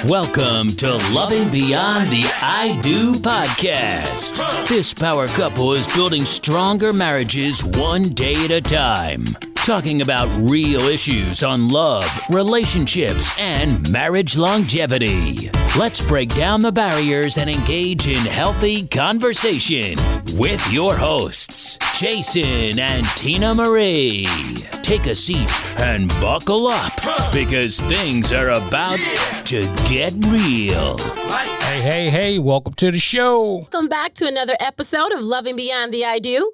Welcome to Loving Beyond the I Do podcast. This power couple is building stronger marriages one day at a time. Talking about real issues on love, relationships, and marriage longevity. Let's break down the barriers and engage in healthy conversation with your hosts, Jason and Tina Marie. Take a seat and buckle up because things are about to get real. Hey, welcome to the show. Welcome back to another episode of Loving Beyond the I Do.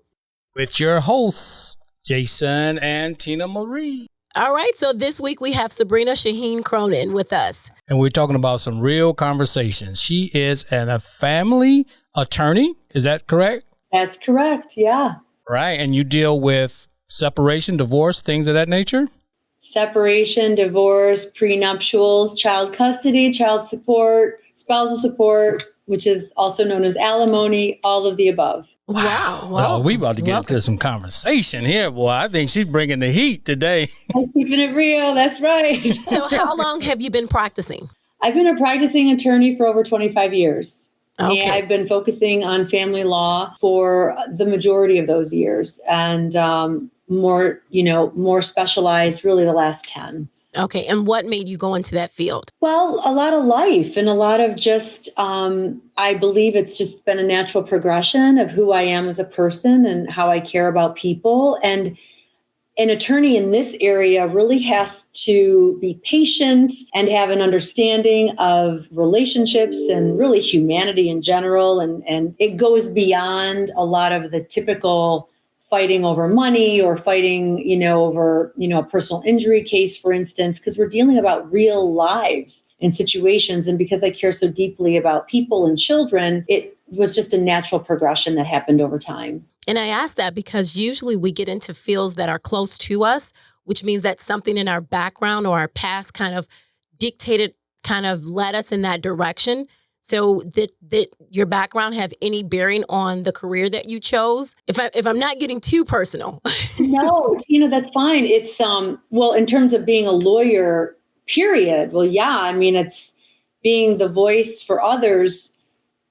With your hosts, Jason and Tina Marie. All right, so this week we have Sabrina Shaheen Cronin with us. And we're talking about some real conversations. She is a family attorney. Is that correct? That's correct, yeah. Right, and you deal with separation, divorce, things of that nature? Separation, divorce, prenuptials, child custody, child support, spousal support, which is also known as alimony, all of the above. Wow. Well, we about to get into some conversation here, boy. I think she's bringing the heat today. I'm keeping it real. That's right. So how long have you been practicing? I've been a practicing attorney for over 25 years. Okay. And I've been focusing on family law for the majority of those years and more specialized really the last 10. Okay. And what made you go into that field? Well, a lot of life and a lot of just, I believe it's just been a natural progression of who I am as a person and how I care about people. And an attorney in this area really has to be patient and have an understanding of relationships and really humanity in general. And it goes beyond a lot of the typical fighting over money or fighting, over, a personal injury case, for instance, because we're dealing about real lives and situations. And because I care so deeply about people and children, it was just a natural progression that happened over time. And I ask that because usually we get into fields that are close to us, which means that something in our background or our past kind of led us in that direction. So did your background have any bearing on the career that you chose? If I'm not getting too personal. No, Tina, that's fine. It's, in terms of being a lawyer, period. Well, yeah, it's being the voice for others.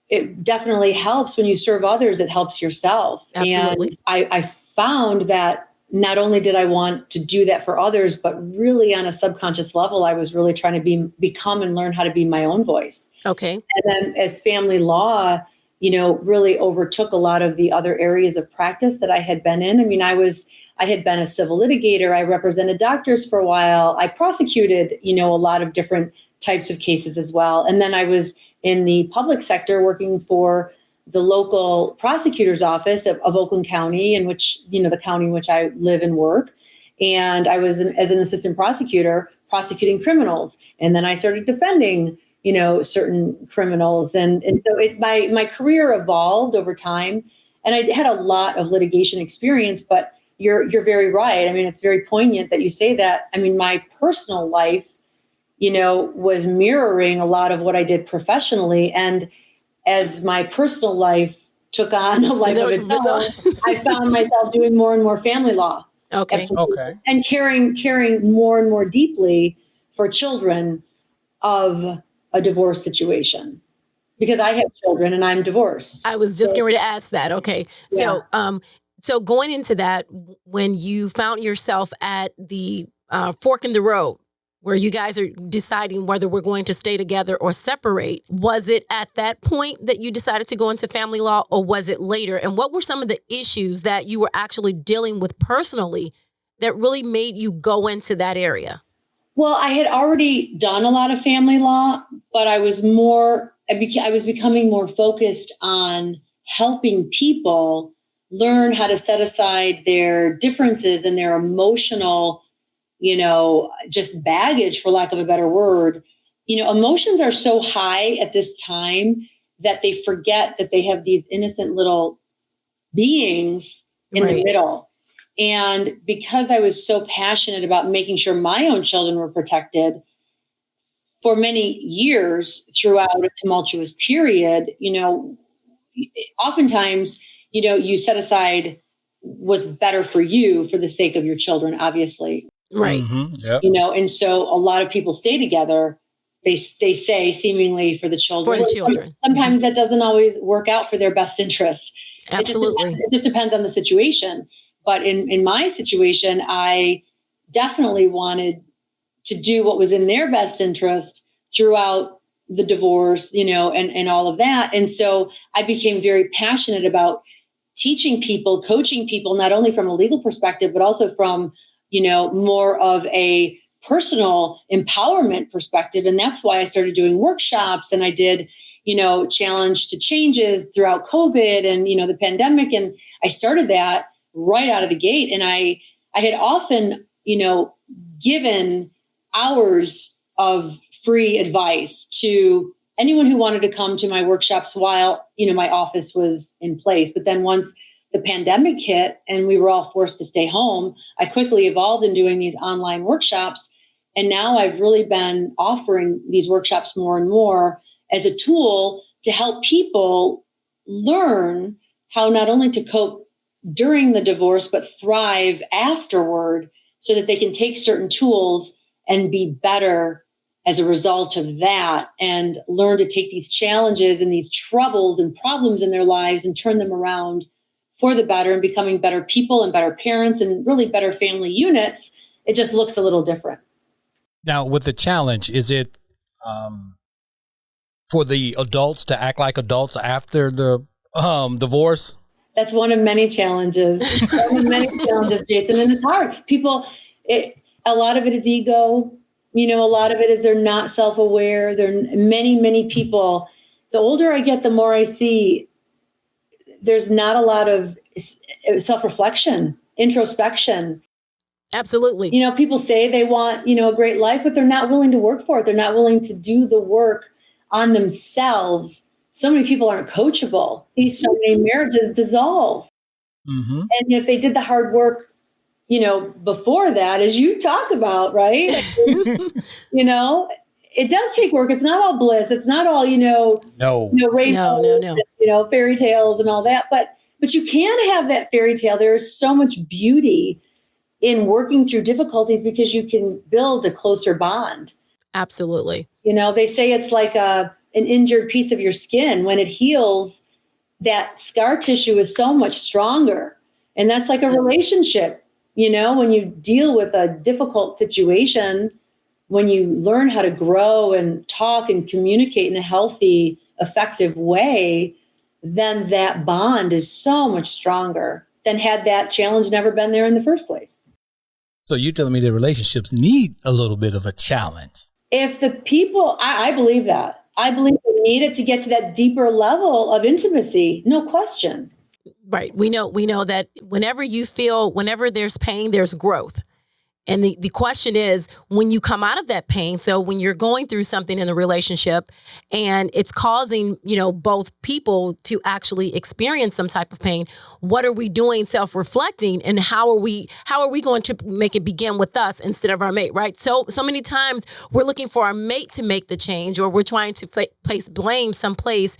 It definitely helps when you serve others. It helps yourself. Absolutely. And I found that not only did I want to do that for others, but really on a subconscious level, I was really trying to become and learn how to be my own voice. Okay. And then as family law, really overtook a lot of the other areas of practice that I had been in. I had been a civil litigator. I represented doctors for a while. I prosecuted, a lot of different types of cases as well. And then I was in the public sector working for the local prosecutor's office of Oakland County, in which, the county in which I live and work. And I was as an assistant prosecutor prosecuting criminals. And then I started defending, certain criminals. And so my career evolved over time. And I had a lot of litigation experience, but you're very right. It's very poignant that you say that. My personal life, was mirroring a lot of what I did professionally. And as my personal life took on a life of its own, I found myself doing more and more family law. Okay. Absolutely. Okay. And caring more and more deeply for children of a divorce situation, because I have children and I'm divorced. I was just getting ready to ask that. Okay. Yeah. So going into that, when you found yourself at the fork in the road, where you guys are deciding whether we're going to stay together or separate, was it at that point that you decided to go into family law, or was it later? And what were some of the issues that you were actually dealing with personally that really made you go into that area? Well, I had already done a lot of family law, but I was becoming more focused on helping people learn how to set aside their differences and their emotional just baggage, for lack of a better word. Emotions are so high at this time that they forget that they have these innocent little beings in the middle. And because I was so passionate about making sure my own children were protected for many years throughout a tumultuous period, oftentimes, you set aside what's better for you for the sake of your children, obviously. Right. Mm-hmm. Yep. And so a lot of people stay together they say seemingly for the children. For the children. Sometimes that doesn't always work out for their best interest. Absolutely. It just depends on the situation. But in my situation, I definitely wanted to do what was in their best interest throughout the divorce, and all of that. And so I became very passionate about teaching people, coaching people, not only from a legal perspective, but also from, more of a personal empowerment perspective. And that's why I started doing workshops, and I did, challenge to changes throughout COVID and, the pandemic. And I started that right out of the gate. And I had often, given hours of free advice to anyone who wanted to come to my workshops while, my office was in place. But then once the pandemic hit and we were all forced to stay home, I quickly evolved in doing these online workshops. And now I've really been offering these workshops more and more as a tool to help people learn how not only to cope during the divorce, but thrive afterward, so that they can take certain tools and be better as a result of that, and learn to take these challenges and these troubles and problems in their lives and turn them around for the better, and becoming better people and better parents and really better family units. It just looks a little different. Now, with the challenge, is it for the adults to act like adults after the divorce? That's one of many challenges. Jason, and it's hard. A lot of it is ego. A lot of it is they're not self-aware. There are many people. The older I get, the more I see there's not a lot of self-reflection, introspection. Absolutely. People say they want, a great life, but they're not willing to work for it. They're not willing to do the work on themselves. So many people aren't coachable. So many marriages dissolve. Mm-hmm. And if they did the hard work, before that, as you talk about, right? It does take work. It's not all bliss. It's not all, rainbows, no. Fairy tales and all that. But you can have that fairy tale. There is so much beauty in working through difficulties, because you can build a closer bond. Absolutely. They say it's like an injured piece of your skin. When it heals, that scar tissue is so much stronger. And that's like a relationship. When you deal with a difficult situation, when you learn how to grow and talk and communicate in a healthy, effective way, then that bond is so much stronger than had that challenge never been there in the first place. So you're telling me that relationships need a little bit of a challenge? If the people, I believe that. I believe we need it to get to that deeper level of intimacy, no question. Right. We know that whenever there's pain, there's growth. And the question is, when you come out of that pain, so when you're going through something in the relationship and it's causing, both people to actually experience some type of pain, what are we doing self-reflecting, and how are we going to make it begin with us instead of our mate, right? So many times we're looking for our mate to make the change, or we're trying to place blame someplace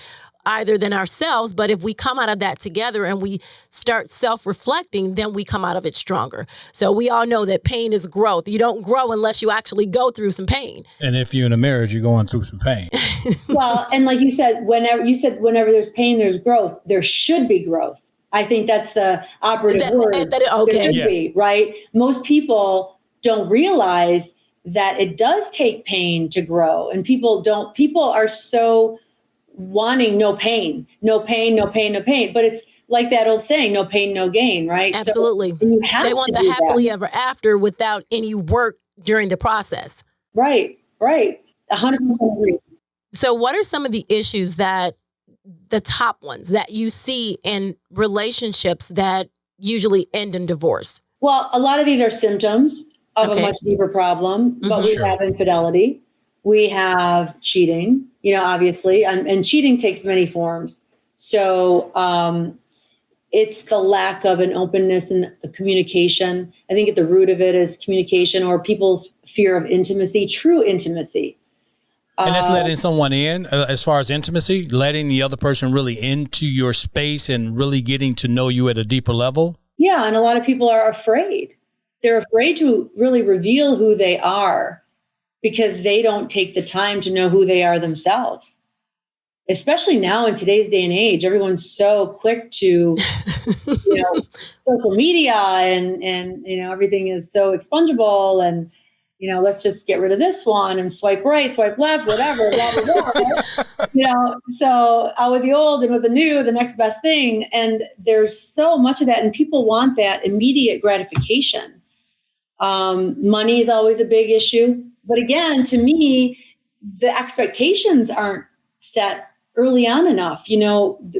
either than ourselves. But if we come out of that together and we start self-reflecting, then we come out of it stronger. So we all know that pain is growth. You don't grow unless you actually go through some pain. And if you're in a marriage, you're going through some pain. Well, and like you said, whenever there's pain, there's growth. There should be growth. I think that's the operative word. Okay. There should be, right? Most people don't realize that it does take pain to grow. And people are so wanting no pain. But it's like that old saying, no pain, no gain, right? Absolutely. So they want the happily ever after without any work during the process. Right. 100% agree. So what are some of the issues the top ones that you see in relationships that usually end in divorce? Well, a lot of these are symptoms of a much deeper problem, but we have infidelity. We have cheating, obviously, and cheating takes many forms. So it's the lack of an openness and communication. I think at the root of it is communication, or people's fear of intimacy, true intimacy. And that's letting someone in, as far as intimacy, letting the other person really into your space and really getting to know you at a deeper level. Yeah, and a lot of people are afraid. They're afraid to really reveal who they are. because they don't take the time to know who they are themselves. Especially now in today's day and age, everyone's so quick to, social media and everything is so expungible and, let's just get rid of this one and swipe right, swipe left, whatever, blah, blah, blah, right? So out with the old and with the new, the next best thing. And there's so much of that. And people want that immediate gratification. Money is always a big issue. But again, to me, the expectations aren't set early on enough.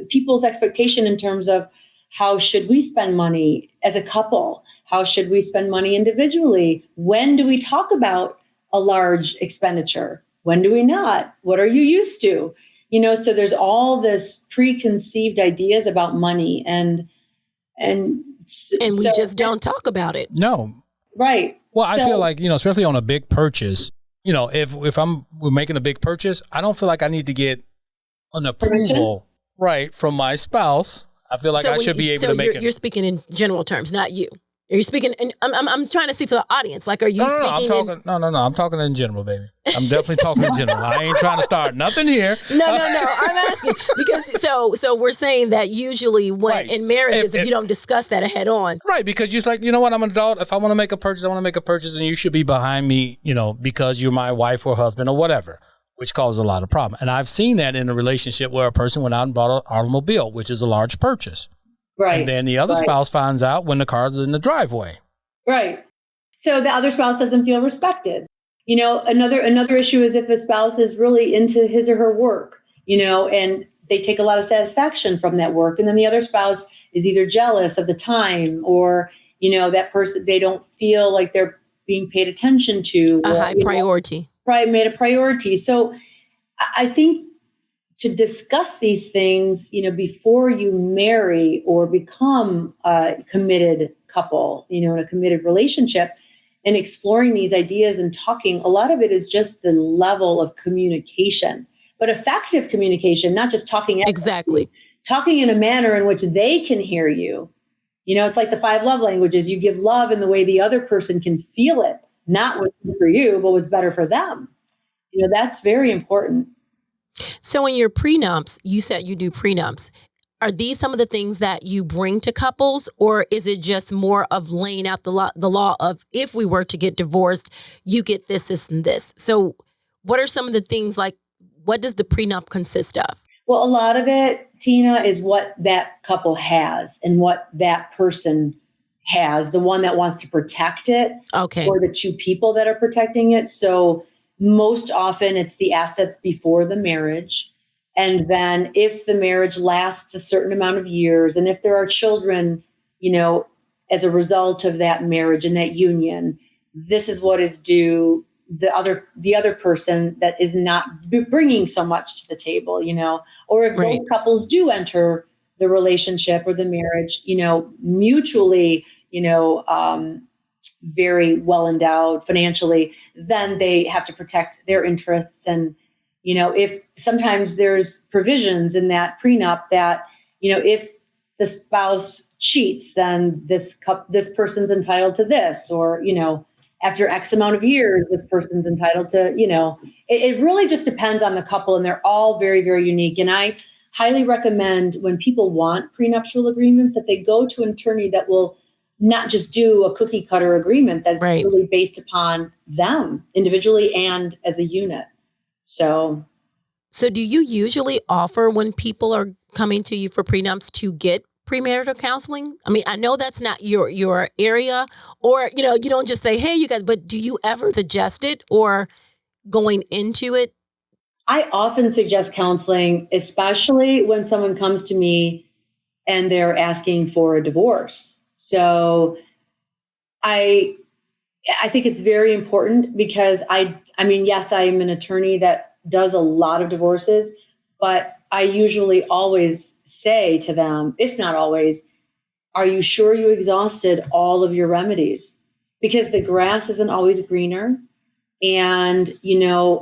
People's expectation in terms of how should we spend money as a couple? How should we spend money individually? When do we talk about a large expenditure? When do we not? What are you used to? So there's all this preconceived ideas about money and we just don't talk about it. No. Right. Well, I feel like, especially on a big purchase, if we're making a big purchase, I don't feel like I need to get an approval, right, from my spouse. I feel like I should be able to make it. You're speaking in general terms, not you. Are you speaking? And I'm trying to see for the audience. Like, are you speaking? I'm talking in general, baby. I'm definitely talking in general. I ain't trying to start nothing here. No. I'm asking because so we're saying that usually when in marriages, if you don't discuss that head on, right? Because you're like, you know what? I'm an adult. If I want to make a purchase, I want to make a purchase, and you should be behind me, because you're my wife or husband or whatever, which causes a lot of problem. And I've seen that in a relationship where a person went out and bought an automobile, which is a large purchase. Right. And then the other spouse finds out when the car's in the driveway. Right. So the other spouse doesn't feel respected. Another issue is if a spouse is really into his or her work, and they take a lot of satisfaction from that work. And then the other spouse is either jealous of the time or, that person, they don't feel like they're being paid attention to. A high priority. Made a priority. So I think to discuss these things, before you marry or become a committed couple, in a committed relationship, and exploring these ideas and talking, a lot of it is just the level of communication, but effective communication, not just talking. Exactly. Talking in a manner in which they can hear you. It's like the 5 love languages. You give love in the way the other person can feel it, not what's good for you, but what's better for them. That's very important. So in your prenups, you said you do prenups. Are these some of the things that you bring to couples, or is it just more of laying out the law of if we were to get divorced, you get this, this, and this? So what are some of the things, like what does the prenup consist of? Well, a lot of it, Tina, is what that couple has and what that person has, the one that wants to protect it, or the two people that are protecting it. So most often it's the assets before the marriage. And then if the marriage lasts a certain amount of years, and if there are children, as a result of that marriage and that union, this is what is due the other person that is not bringing so much to the table, or if both couples do enter the relationship or the marriage, mutually, very well endowed financially, then they have to protect their interests. And, if sometimes there's provisions in that prenup that, if the spouse cheats, then this person's entitled to this, or, after X amount of years, this person's entitled to, it really just depends on the couple, and they're all very, very unique. And I highly recommend when people want prenuptial agreements that they go to an attorney that will not just do a cookie cutter agreement that's really based upon them individually and as a unit. So do you usually offer, when people are coming to you for prenups, to get premarital counseling? I mean, I know that's not your area, or, you don't just say, hey, you guys, but do you ever suggest it or going into it? I often suggest counseling, especially when someone comes to me and they're asking for a divorce. So I think it's very important because I mean, yes, I am an attorney that does a lot of divorces, but I usually always say to them, if not always, are you sure you exhausted all of your remedies? Because the grass isn't always greener. And,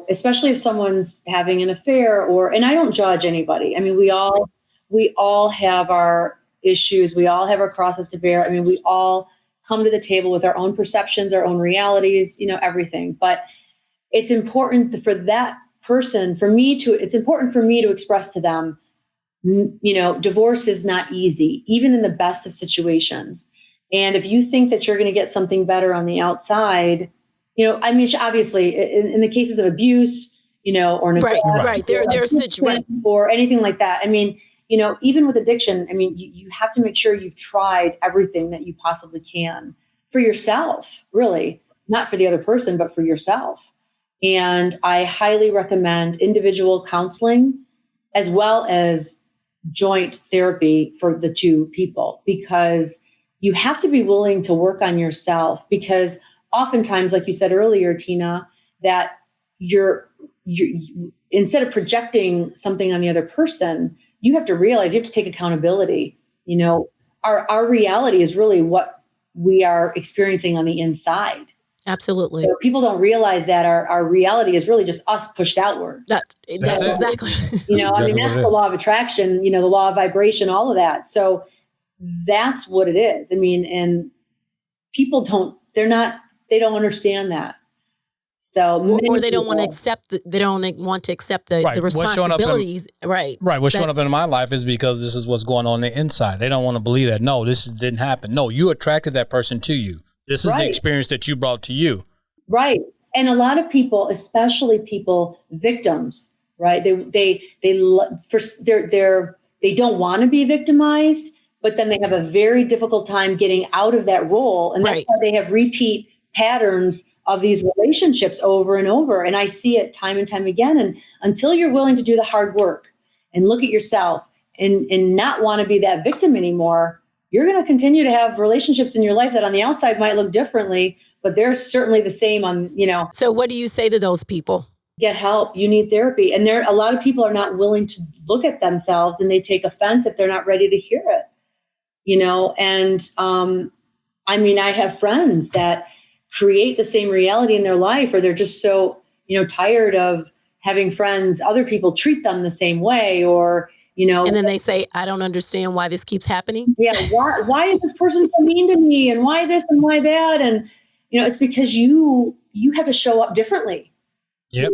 especially if someone's having an affair and I don't judge anybody. I mean, we all have our issues. We all have our crosses to bear. I mean, we all come to the table with our own perceptions, our own realities, everything. But it's important for that person, it's important for me to express to them, divorce is not easy, even in the best of situations. And if you think that you're going to get something better on the outside, obviously in the cases of abuse, or neglect, right. There's situation or anything like that. Even with addiction, you have to make sure you've tried everything that you possibly can for yourself, really, not for the other person, but for yourself. And I highly recommend individual counseling as well as joint therapy for the two people, because you have to be willing to work on yourself, because oftentimes, like you said earlier, Tina, that you're instead of projecting something on the other person, you have to realize you have to take accountability. Our reality is really what we are experiencing on the inside. Absolutely. So people don't realize that our reality is really just us pushed outward. That's exactly. That's the law of attraction, the law of vibration, all of that. So that's what it is. And people they don't understand that. So or they don't want to accept the responsibilities. Right. What's showing up in my life is because this is what's going on the inside. They don't want to believe that. No, this didn't happen. No, you attracted that person to you. This is the experience that you brought to you. Right. And a lot of people, especially victims, right? They don't want to be victimized, but then they have a very difficult time getting out of that role. And that's why they have repeat patterns of these relationships over and over. And I see it time and time again. And until you're willing to do the hard work and look at yourself and not want to be that victim anymore, you're going to continue to have relationships in your life that on the outside might look differently, but they're certainly the same So what do you say to those people? Get help. You need therapy. And a lot of people are not willing to look at themselves, and they take offense if they're not ready to hear it, I have friends that create the same reality in their life, or they're just so, tired of having other people treat them the same way, or, and then they say, I don't understand why this keeps happening. Yeah. Why is this person so mean to me, and why this and why that? And, it's because you have to show up differently. Yep.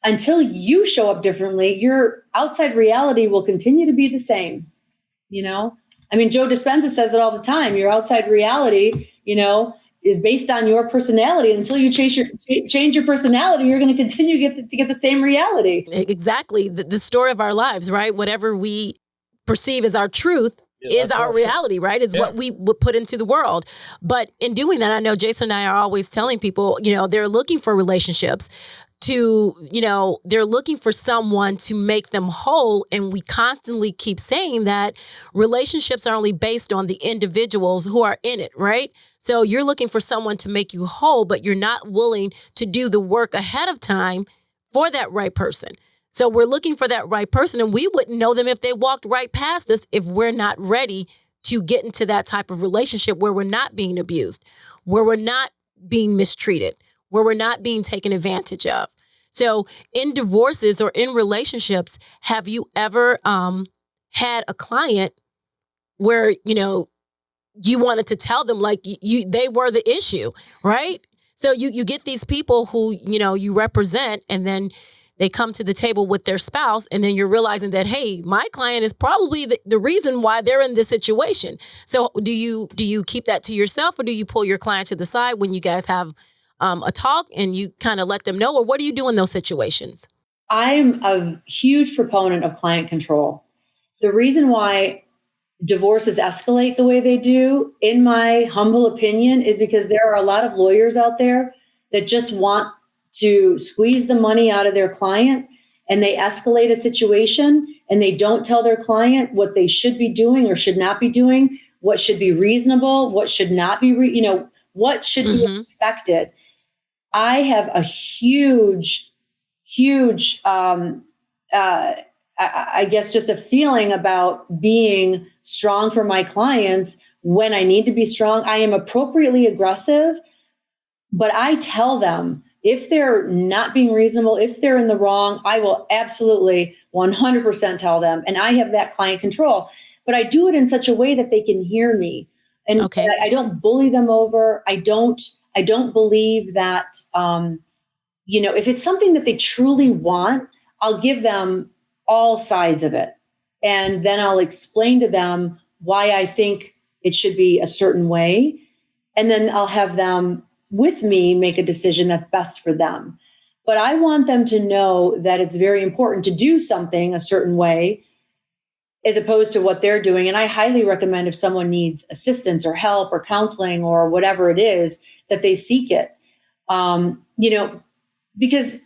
Until you show up differently, your outside reality will continue to be the same. Joe Dispenza says it all the time. Your outside reality, is based on your personality. Until you change your personality, you're going to continue to get the same reality. Exactly. The story of our lives, right? Whatever we perceive as our truth is our reality, right? It's what we would put into the world. But in doing that, I know Jason and I are always telling people, they're looking for relationships they're looking for someone to make them whole. And we constantly keep saying that relationships are only based on the individuals who are in it, right? So you're looking for someone to make you whole, but you're not willing to do the work ahead of time for that right person. So we're looking for that right person, and we wouldn't know them if they walked right past us if we're not ready to get into that type of relationship where we're not being abused, where we're not being mistreated, where we're not being taken advantage of. So in divorces or in relationships, have you ever had a client where, you wanted to tell them they were the issue, right? So you get these people who, you represent, and then they come to the table with their spouse, and then you're realizing that, hey, my client is probably the reason why they're in this situation. So do you keep that to yourself, or do you pull your client to the side when you guys have a talk and you kind of let them know, or what do you do in those situations? I'm a huge proponent of client control. The reason why divorces escalate the way they do, in my humble opinion, is because there are a lot of lawyers out there that just want to squeeze the money out of their client, and they escalate a situation, and they don't tell their client what they should be doing or should not be doing, what should be reasonable, what should not be, what should be expected. I have a huge, I guess, just a feeling about being strong for my clients when I need to be strong. I am appropriately aggressive, but I tell them if they're not being reasonable, if they're in the wrong, I will absolutely 100% tell them. And I have that client control, but I do it in such a way that they can hear me. And I don't bully them over. I don't believe that if it's something that they truly want, I'll give them all sides of it. And then I'll explain to them why I think it should be a certain way. And then I'll have them with me make a decision that's best for them. But I want them to know that it's very important to do something a certain way as opposed to what they're doing. And I highly recommend if someone needs assistance or help or counseling or whatever it is, that they seek it. Because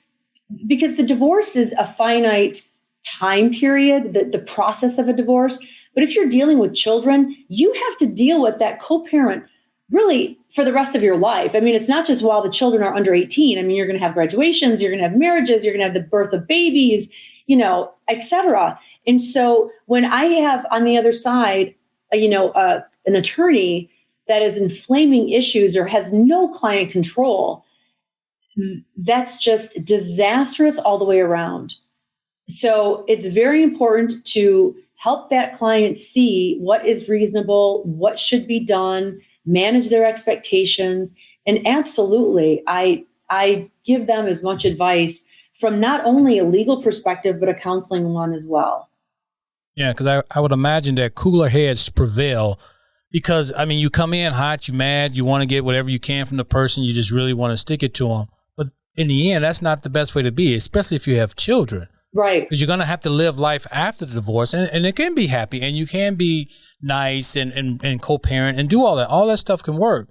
the divorce is a finite time period, the process of a divorce. But if you're dealing with children, you have to deal with that co-parent really for the rest of your life. I mean, it's not just while the children are under 18. I mean, you're going to have graduations, you're going to have marriages, you're going to have the birth of babies, et cetera. And so when I have on the other side, an attorney that is inflaming issues or has no client control, that's just disastrous all the way around. So it's very important to help that client see what is reasonable, what should be done, manage their expectations. And absolutely, I give them as much advice from not only a legal perspective, but a counseling one as well. Yeah, because I would imagine that cooler heads prevail because, I mean, you come in hot, you're mad, you want to get whatever you can from the person, you just really want to stick it to them. But in the end, that's not the best way to be, especially if you have children. Right. Because you're going to have to live life after the divorce, and it can be happy, and you can be nice and co-parent and do all that. All that stuff can work.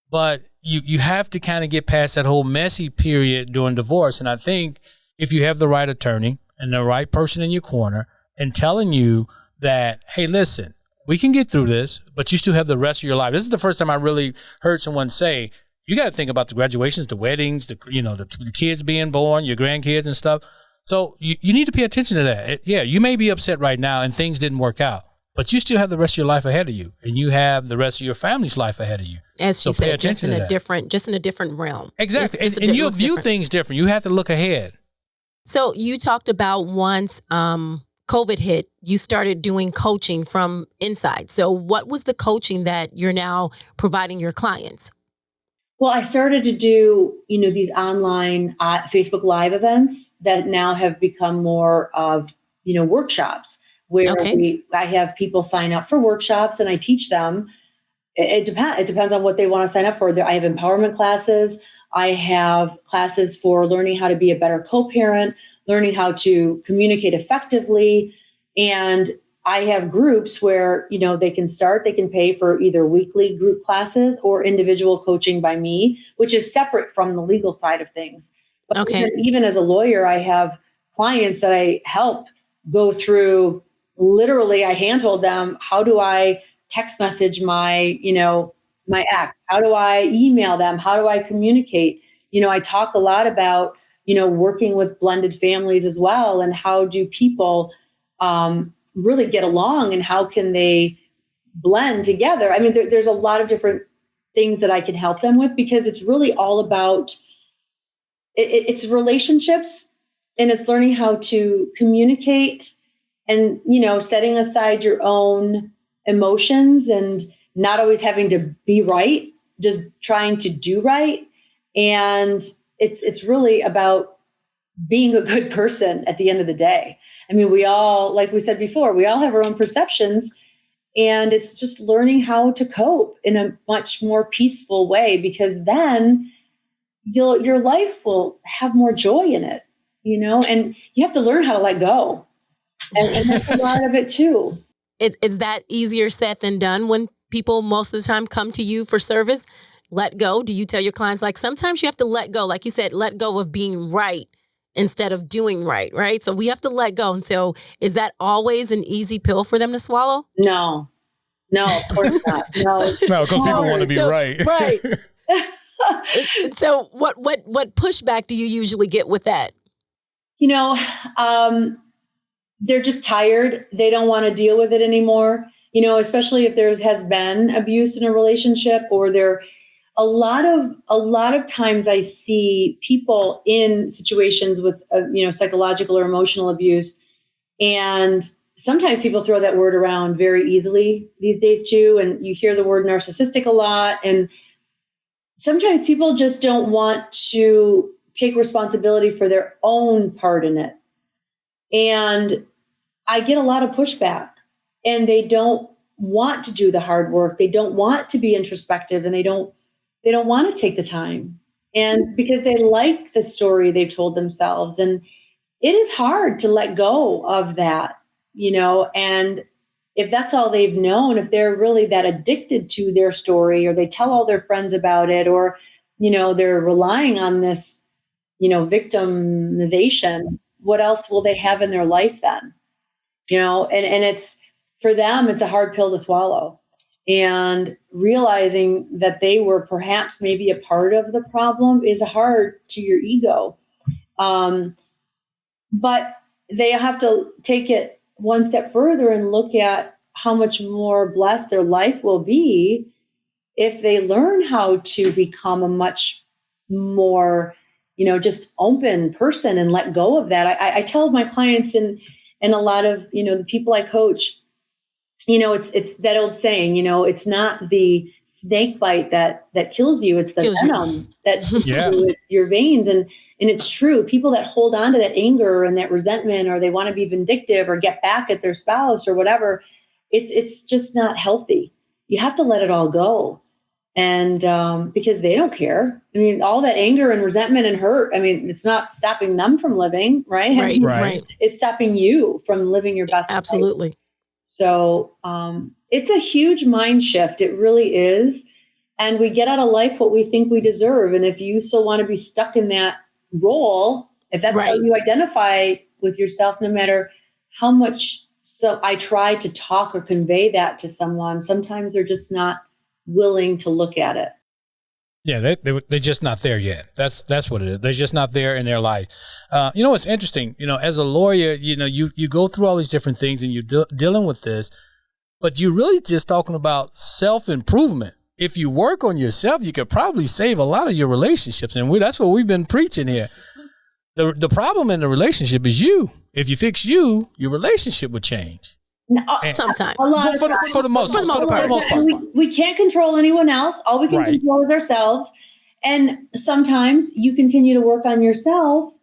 But you have to kind of get past that whole messy period during divorce. And I think if you have the right attorney and the right person in your corner and telling you that, hey, listen, we can get through this, but you still have the rest of your life. This is the first time I really heard someone say, you got to think about the graduations, the weddings, the kids being born, your grandkids and stuff. So you need to pay attention to that. You may be upset right now and things didn't work out, but you still have the rest of your life ahead of you, and you have the rest of your family's life ahead of you. As she said, just in a different realm. Exactly. And you'll view things different. You have to look ahead. So you talked about once COVID hit, you started doing coaching from inside. So what was the coaching that you're now providing your clients? Well, I started to do, these online Facebook Live events that now have become more of, workshops where I have people sign up for workshops and I teach them. It depends on what they want to sign up for. I have empowerment classes. I have classes for learning how to be a better co-parent, learning how to communicate effectively. And I have groups where, they can pay for either weekly group classes or individual coaching by me, which is separate from the legal side of things. But even as a lawyer, I have clients that I help go through. Literally, I handhold them. How do I text message my ex? How do I email them? How do I communicate? I talk a lot about, working with blended families as well. And how do people, really get along and how can they blend together? I mean, there's a lot of different things that I can help them with because it's really all about it's relationships and it's learning how to communicate and, setting aside your own emotions and not always having to be right, just trying to do right. And it's really about being a good person at the end of the day. I mean, we all, like we said before, we all have our own perceptions, and it's just learning how to cope in a much more peaceful way, because then your life will have more joy in it, and you have to learn how to let go. And that's a lot of it too. Is that easier said than done when people most of the time come to you for service? Let go. Do you tell your clients, like, sometimes you have to let go, like you said, let go of being right instead of doing right? So we have to let go. And so is that always an easy pill for them to swallow? No, of course not. No, because people want to be right. Right. So what pushback do you usually get with that? They're just tired. They don't want to deal with it anymore. Especially if there has been abuse in a relationship, or a lot of times I see people in situations with, psychological or emotional abuse. And sometimes people throw that word around very easily these days too. And you hear the word narcissistic a lot. And sometimes people just don't want to take responsibility for their own part in it. And I get a lot of pushback, and they don't want to do the hard work. They don't want to be introspective, and they don't want to take the time. And because they like the story they've told themselves. And it is hard to let go of that, and if that's all they've known, if they're really that addicted to their story, or they tell all their friends about it, or, they're relying on this, victimization, what else will they have in their life then? And it's, for them, it's a hard pill to swallow. And realizing that they were perhaps maybe a part of the problem is hard to your ego. But they have to take it one step further and look at how much more blessed their life will be if they learn how to become a much more, just open person and let go of that. I tell my clients and a lot of, the people I coach, it's that old saying, it's not the snake bite that kills you. It's the venom that through your veins. And it's true. People that hold on to that anger and that resentment, or they want to be vindictive or get back at their spouse or whatever, it's just not healthy. You have to let it all go. And because they don't care. I mean, all that anger and resentment and hurt, it's not stopping them from living, right? Right. It's stopping you from living your best life. Absolutely. So it's a huge mind shift. It really is. And we get out of life what we think we deserve. And if you still want to be stuck in that role, if that's how you identify with yourself, no matter how much I try to talk or convey that to someone, sometimes they're just not willing to look at it. Yeah, they're just not there yet. That's what it is. They're just not there in their life. It's interesting. As a lawyer, you go through all these different things and you're dealing with this, but you're really just talking about self-improvement. If you work on yourself, you could probably save a lot of your relationships, and that's what we've been preaching here. The problem in the relationship is you. If you fix you, your relationship would change. Sometimes. For the most part. We can't control anyone else. All we can control is ourselves. And sometimes you continue to work on yourself,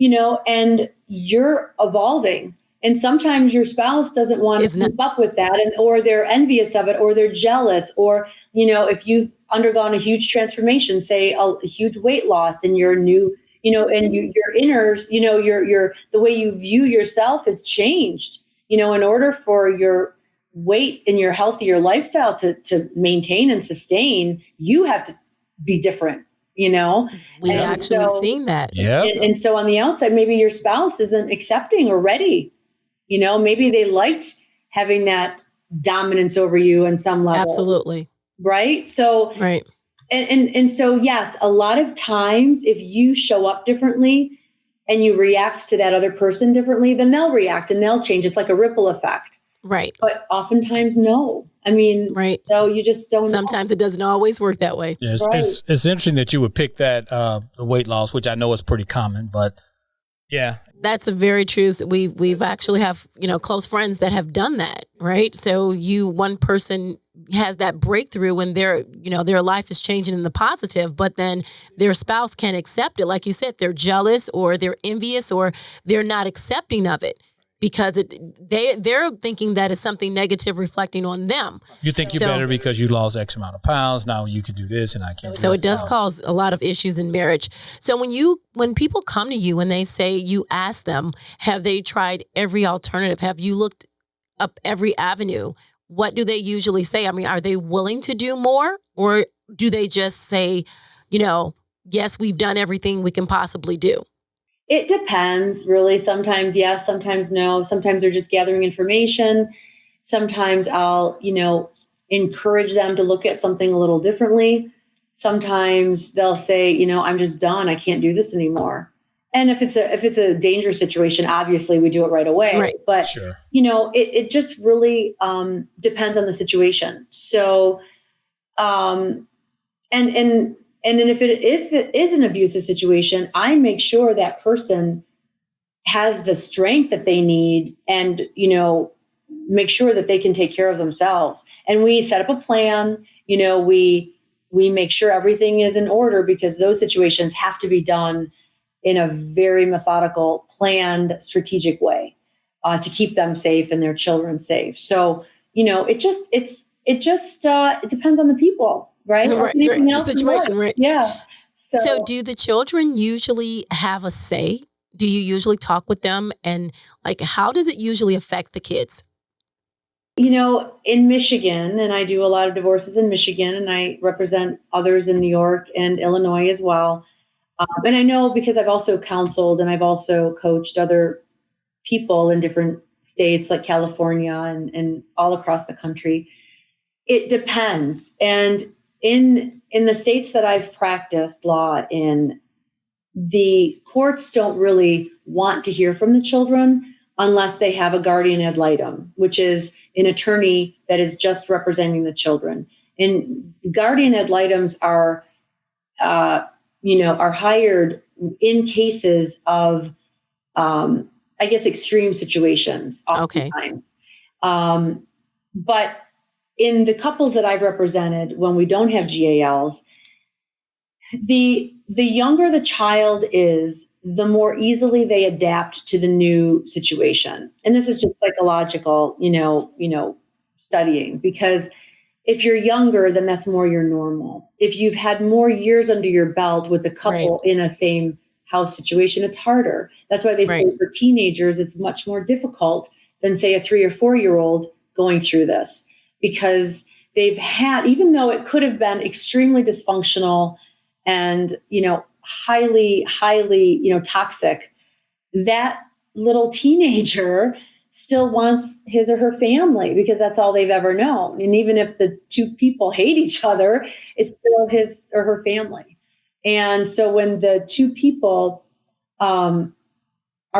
and you're evolving. And sometimes your spouse doesn't want to keep up with that, or they're envious of it, or they're jealous, or, if you've undergone a huge transformation, say a huge weight loss, and your new, and your inners, your the way you view yourself has changed. In order for your weight and your healthier lifestyle to maintain and sustain, you have to be different, We've actually seen that. Yeah. And so on the outside, maybe your spouse isn't accepting or ready. Maybe they liked having that dominance over you in some level. Absolutely. Right. So, right. And so, yes, a lot of times if you show up differently and you react to that other person differently, then they'll react and they'll change. It's like a ripple effect. Right. But oftentimes, no. So you just don't Sometimes it doesn't always work that way. Yeah, it's interesting that you would pick that the weight loss, which I know is pretty common, but yeah. That's a very true. We've actually have, close friends that have done that, right? So one person has that breakthrough when their life is changing in the positive, but then their spouse can't accept it. Like you said, they're jealous or they're envious or they're not accepting of it because they're thinking that it's something negative reflecting on them. You think you're better because you lost X amount of pounds. Now you can do this and I can't. So it does cause a lot of issues in marriage. So when people come to you and they say, you ask them, have they tried every alternative? Have you looked up every avenue? What do they usually say? Are they willing to do more, or do they just say, yes, we've done everything we can possibly do? It depends, really. Sometimes yes, sometimes no. Sometimes they're just gathering information. Sometimes I'll, encourage them to look at something a little differently. Sometimes they'll say, I'm just done. I can't do this anymore. And if it's a dangerous situation, obviously we do it right away. Right. But sure. It just really depends on the situation. So, and if it is an abusive situation, I make sure that person has the strength that they need, and make sure that they can take care of themselves. And we set up a plan. We make sure everything is in order, because those situations have to be done in a very methodical, planned, strategic way to keep them safe and their children safe. So, it depends on the people, right? Right, Anything right. else in Situation, life. right? Yeah. So do the children usually have a say? Do you usually talk with them? And like, how does it usually affect the kids? In Michigan, and I do a lot of divorces in Michigan, and I represent others in New York and Illinois as well. And I know because I've also counseled and I've also coached other people in different states like California and all across the country. It depends. And in the states that I've practiced law in, the courts don't really want to hear from the children unless they have a guardian ad litem, which is an attorney that is just representing the children. And guardian ad litems are hired in cases of, extreme situations oftentimes. Okay. But in the couples that I've represented, when we don't have GALs, the younger the child is, the more easily they adapt to the new situation. And this is just psychological, studying, because if you're younger, then that's more your normal. If you've had more years under your belt with a couple in a same house situation, it's harder. That's why they say for teenagers, it's much more difficult than, say, a 3 or 4-year-old going through this, because they've had, even though it could have been extremely dysfunctional and, highly, toxic, that little teenager still wants his or her family because that's all they've ever known. And even if the two people hate each other, it's still his or her family. And so when the two people are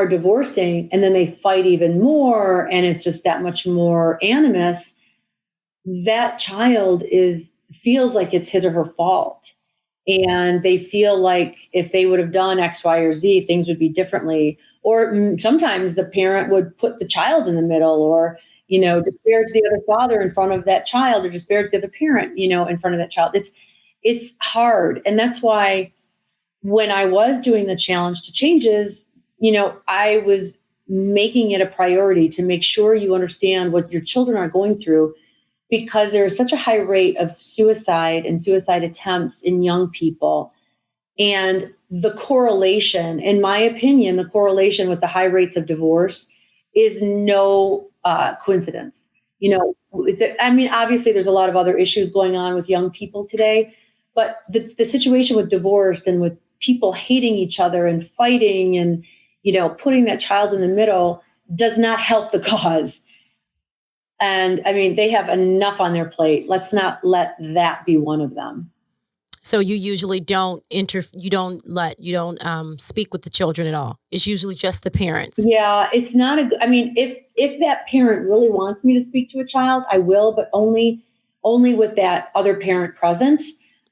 divorcing and then they fight even more, and it's just that much more animus, that child feels like it's his or her fault. And they feel like if they would have done X, Y, or Z, things would be differently. Or sometimes the parent would put the child in the middle, or, disparage the other father in front of that child, or disparage the other parent, in front of that child. It's hard. And that's why when I was doing the Challenge to Changes, I was making it a priority to make sure you understand what your children are going through, because there is such a high rate of suicide and suicide attempts in young people. And the correlation, in my opinion, the correlation with the high rates of divorce is no coincidence. Obviously there's a lot of other issues going on with young people today, but the situation with divorce and with people hating each other and fighting and, putting that child in the middle does not help the cause. And they have enough on their plate. Let's not let that be one of them. So you usually don't speak with the children at all. It's usually just the parents. Yeah, it's not if that parent really wants me to speak to a child, I will, but only with that other parent present.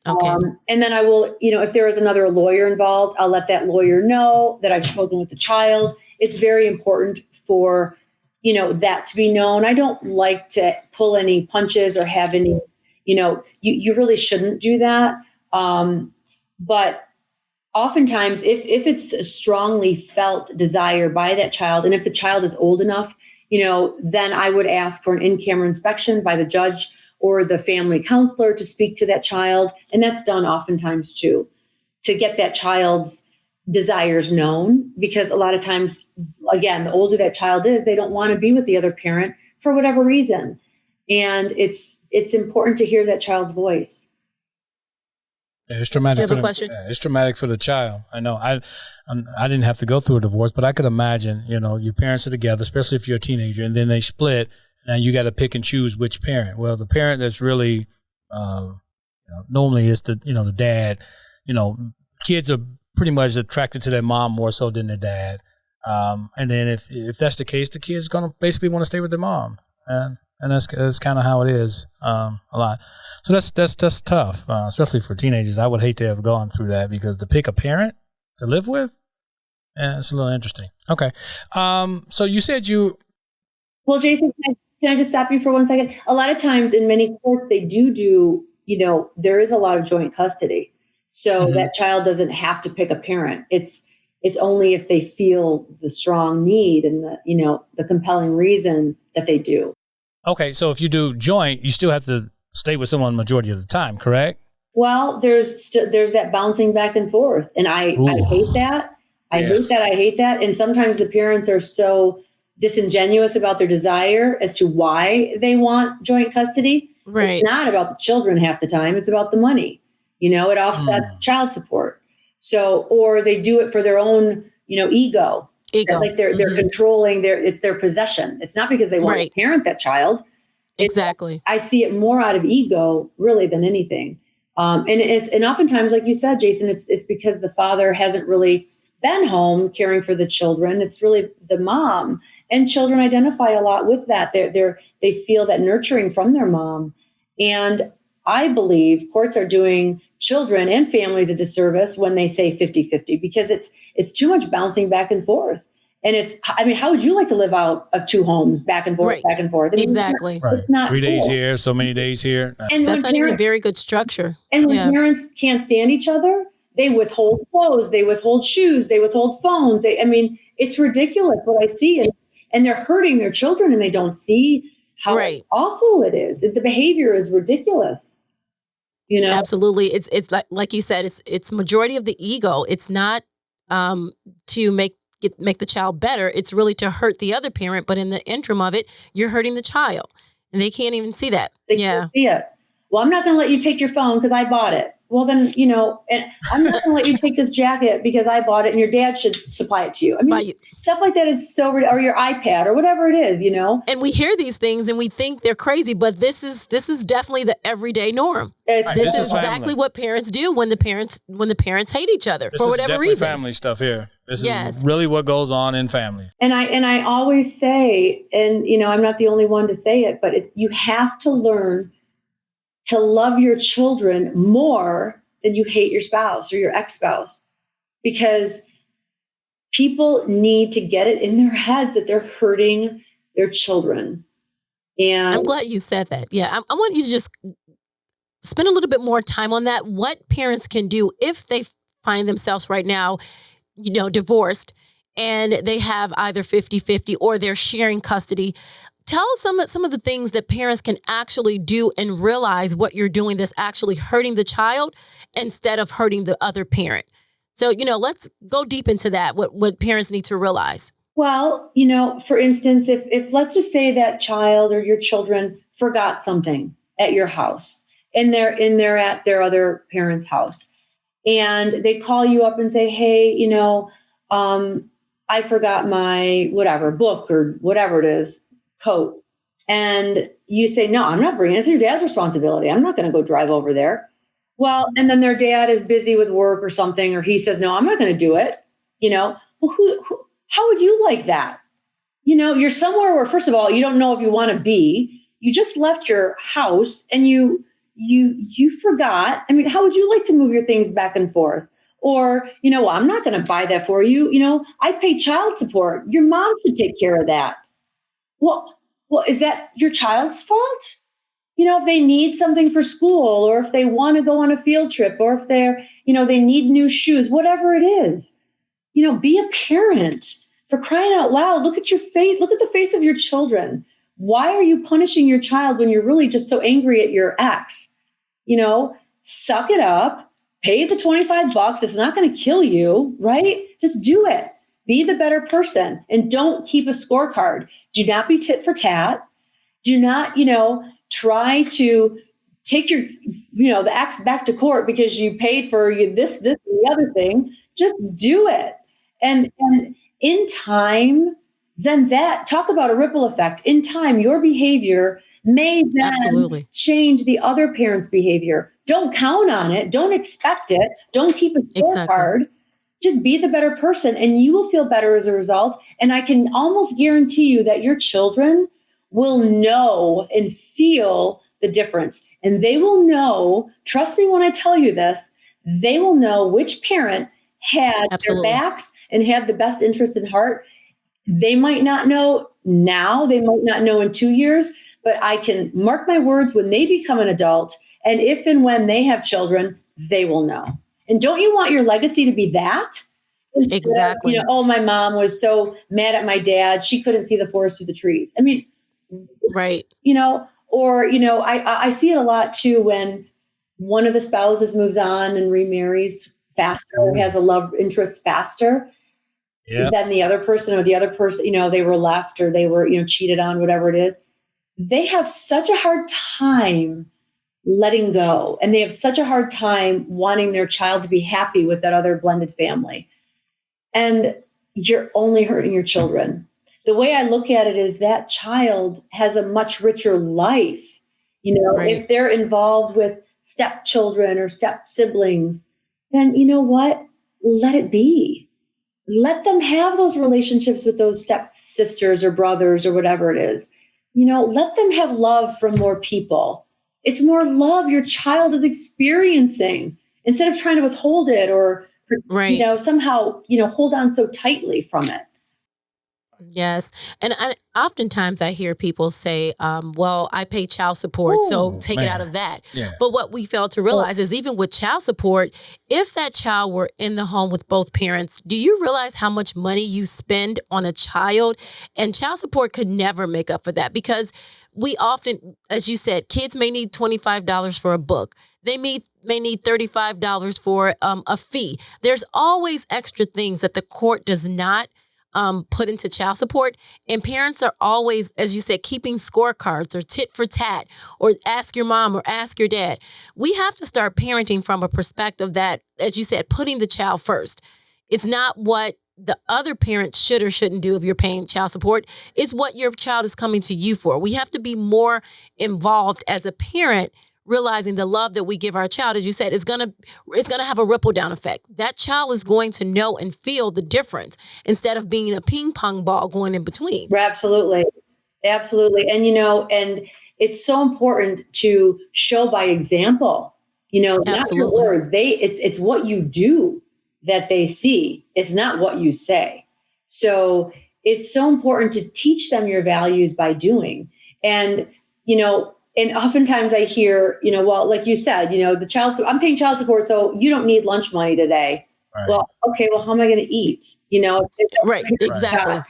Okay. And then I will, if there is another lawyer involved, I'll let that lawyer know that I've spoken with the child. It's very important for that to be known. I don't like to pull any punches or have any, you really shouldn't do that. But oftentimes if it's a strongly felt desire by that child, and if the child is old enough, then I would ask for an in-camera inspection by the judge or the family counselor to speak to that child. And that's done oftentimes too, to get that child's desires known, because a lot of times, again, the older that child is, they don't want to be with the other parent for whatever reason. And it's important to hear that child's voice. Yeah, it's traumatic. It's traumatic for the child. I know. I didn't have to go through a divorce, but I could imagine, your parents are together, especially if you're a teenager, and then they split, and you got to pick and choose which parent. Well, the parent that's really, normally is the dad. Kids are pretty much attracted to their mom more so than their dad. And then if that's the case, the kid's gonna basically want to stay with their mom, and that's kind of how it is a lot. So that's tough, especially for teenagers. I would hate to have gone through that, because to pick a parent to live with, it's a little interesting. Okay, so you said you. Well, Jason, can I just stop you for 1 second? A lot of times in many courts, they do. There is a lot of joint custody. So that child doesn't have to pick a parent. It's It's only if they feel the strong need and the compelling reason that they do. Okay, so if you do joint, you still have to stay with someone majority of the time, correct? Well, there's that bouncing back and forth, and I hate that. I hate that. And sometimes the parents are so disingenuous about their desire as to why they want joint custody. Right. It's not about the children half the time. It's about the money. It offsets child support. So, or they do it for their own, ego. Like they're controlling it's their possession. It's not because they want to parent that child. Exactly. I see it more out of ego really than anything. And oftentimes, like you said, Jason, it's because the father hasn't really been home caring for the children. It's really the mom, and children identify a lot with that. They feel that nurturing from their mom. And I believe courts are doing children and families a disservice when they say 50-50, because it's too much bouncing back and forth. And how would you like to live out of two homes back and forth, back and forth? Exactly. It's not 3 days here, so many days here. And that's not even a very good structure. And when parents can't stand each other, they withhold clothes, they withhold shoes, they withhold phones. It's ridiculous what I see. And they're hurting their children, and they don't see how awful it is. The behavior is ridiculous. Absolutely. It's like you said, it's majority of the ego. It's not to make the child better. It's really to hurt the other parent. But in the interim of it, you're hurting the child, and they can't even see that. They can't see it. Well, I'm not going to let you take your phone because I bought it. Well, then, and I'm not going to let you take this jacket because I bought it and your dad should supply it to you. Stuff like that is so, or your iPad or whatever it is, And we hear these things and we think they're crazy, but this is definitely the everyday norm. This is exactly what parents do when the parents hate each other for whatever reason. Family stuff here. This is really what goes on in families. And I always say, and I'm not the only one to say it, but you have to learn to love your children more than you hate your spouse or your ex-spouse, because people need to get it in their heads that they're hurting their children. And I'm glad you said that. Yeah. I want you to just spend a little bit more time on that. What parents can do if they find themselves right now, divorced, and they have either 50-50 or they're sharing custody. Tell us some of the things that parents can actually do and realize what you're doing that's actually hurting the child instead of hurting the other parent. So, let's go deep into that, what parents need to realize. Well, for instance, if let's just say that child or your children forgot something at your house and they're at their other parent's house, and they call you up and say, hey, I forgot my whatever book or whatever it is, coat. And you say, no, I'm not bringing it. It's your dad's responsibility. I'm not going to go drive over there. Well, and then their dad is busy with work or something, or he says, no, I'm not going to do it. Well, how would you like that? You're somewhere where, first of all, you don't know if you want to be. You just left your house and you forgot. How would you like to move your things back and forth? Or, well, I'm not going to buy that for you. I pay child support. Your mom should take care of that. Well, is that your child's fault? If they need something for school, or if they want to go on a field trip, or if they're, they need new shoes, whatever it is, be a parent, for crying out loud. Look at your face. Look at the face of your children. Why are you punishing your child when you're really just so angry at your ex? Suck it up, pay the $25. It's not going to kill you, right? Just do it. Be the better person, and don't keep a scorecard. Do not be tit for tat. Do not, try to take your, the ex back to court because you paid for this, and the other thing. Just do it. And in time, then talk about a ripple effect. In time, your behavior may then change the other parent's behavior. Don't count on it. Don't expect it. Don't keep a scorecard. Just be the better person, and you will feel better as a result. And I can almost guarantee you that your children will know and feel the difference. And they will know, trust me when I tell you this, they will know which parent had their backs and had the best interest in heart. They might not know now, they might not know in 2 years, but I can mark my words, when they become an adult, and if and when they have children, they will know. And don't you want your legacy to be that? Exactly. Oh, my mom was so mad at my dad. She couldn't see the forest through the trees. I mean, Right. I see it a lot too when one of the spouses moves on and remarries faster, or has a love interest faster than the other person, or the other person, they were left, or they were, cheated on, whatever it is. They have such a hard time letting go. And they have such a hard time wanting their child to be happy with that other blended family. And you're only hurting your children. The way I look at it is that child has a much richer life. Right. If they're involved with stepchildren or step siblings, then you know what? Let it be. Let them have those relationships with those step sisters or brothers or whatever it is. Let them have love from more people. It's more love your child is experiencing, instead of trying to withhold it or, somehow, hold on so tightly from it. Yes. And oftentimes I hear people say, well, I pay child support, so take it out of that. Yeah. But what we fail to realize is even with child support, if that child were in the home with both parents, do you realize how much money you spend on a child? And child support could never make up for that, because we often, as you said, kids may need $25 for a book. They may need $35 for a fee. There's always extra things that the court does not put into child support. And parents are always, as you said, keeping scorecards or tit for tat, or ask your mom or ask your dad. We have to start parenting from a perspective that, as you said, putting the child first. It's not what the other parent should or shouldn't do if you're paying child support. It's what your child is coming to you for. We have to be more involved as a parent, realizing the love that we give our child, as you said, is gonna have a ripple down effect. That child is going to know and feel the difference, instead of being a ping pong ball going in between. Absolutely. Absolutely. And, and it's so important to show by example, not your words. It's what you do that they see. It's not what you say. So it's so important to teach them your values by doing. And, and oftentimes I hear, well, like you said, I'm paying child support, so you don't need lunch money today. Right. Well, okay, well, how am I going to eat? Right, exactly.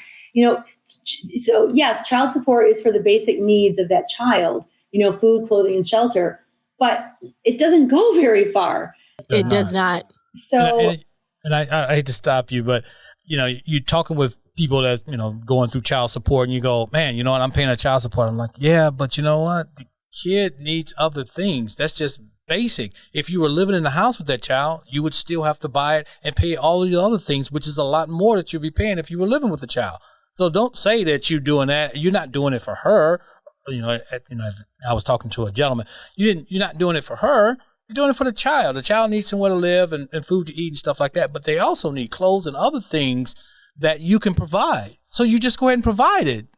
So yes, child support is for the basic needs of that child, food, clothing, and shelter, but it doesn't go very far. It does not. So, and I hate to stop you, but you're talking with people that, going through child support, and you go, man, you know what? I'm paying a child support. I'm like, yeah, but you know what? The kid needs other things. That's just basic. If you were living in the house with that child, you would still have to buy it and pay all of the other things, which is a lot more that you'd be paying if you were living with the child. So don't say that you're doing that. You're not doing it for her. I was talking to a gentleman. You're not doing it for her. You're doing it for the child. The child needs somewhere to live and food to eat and stuff like that. But they also need clothes and other things that you can provide. So you just go ahead and provide it.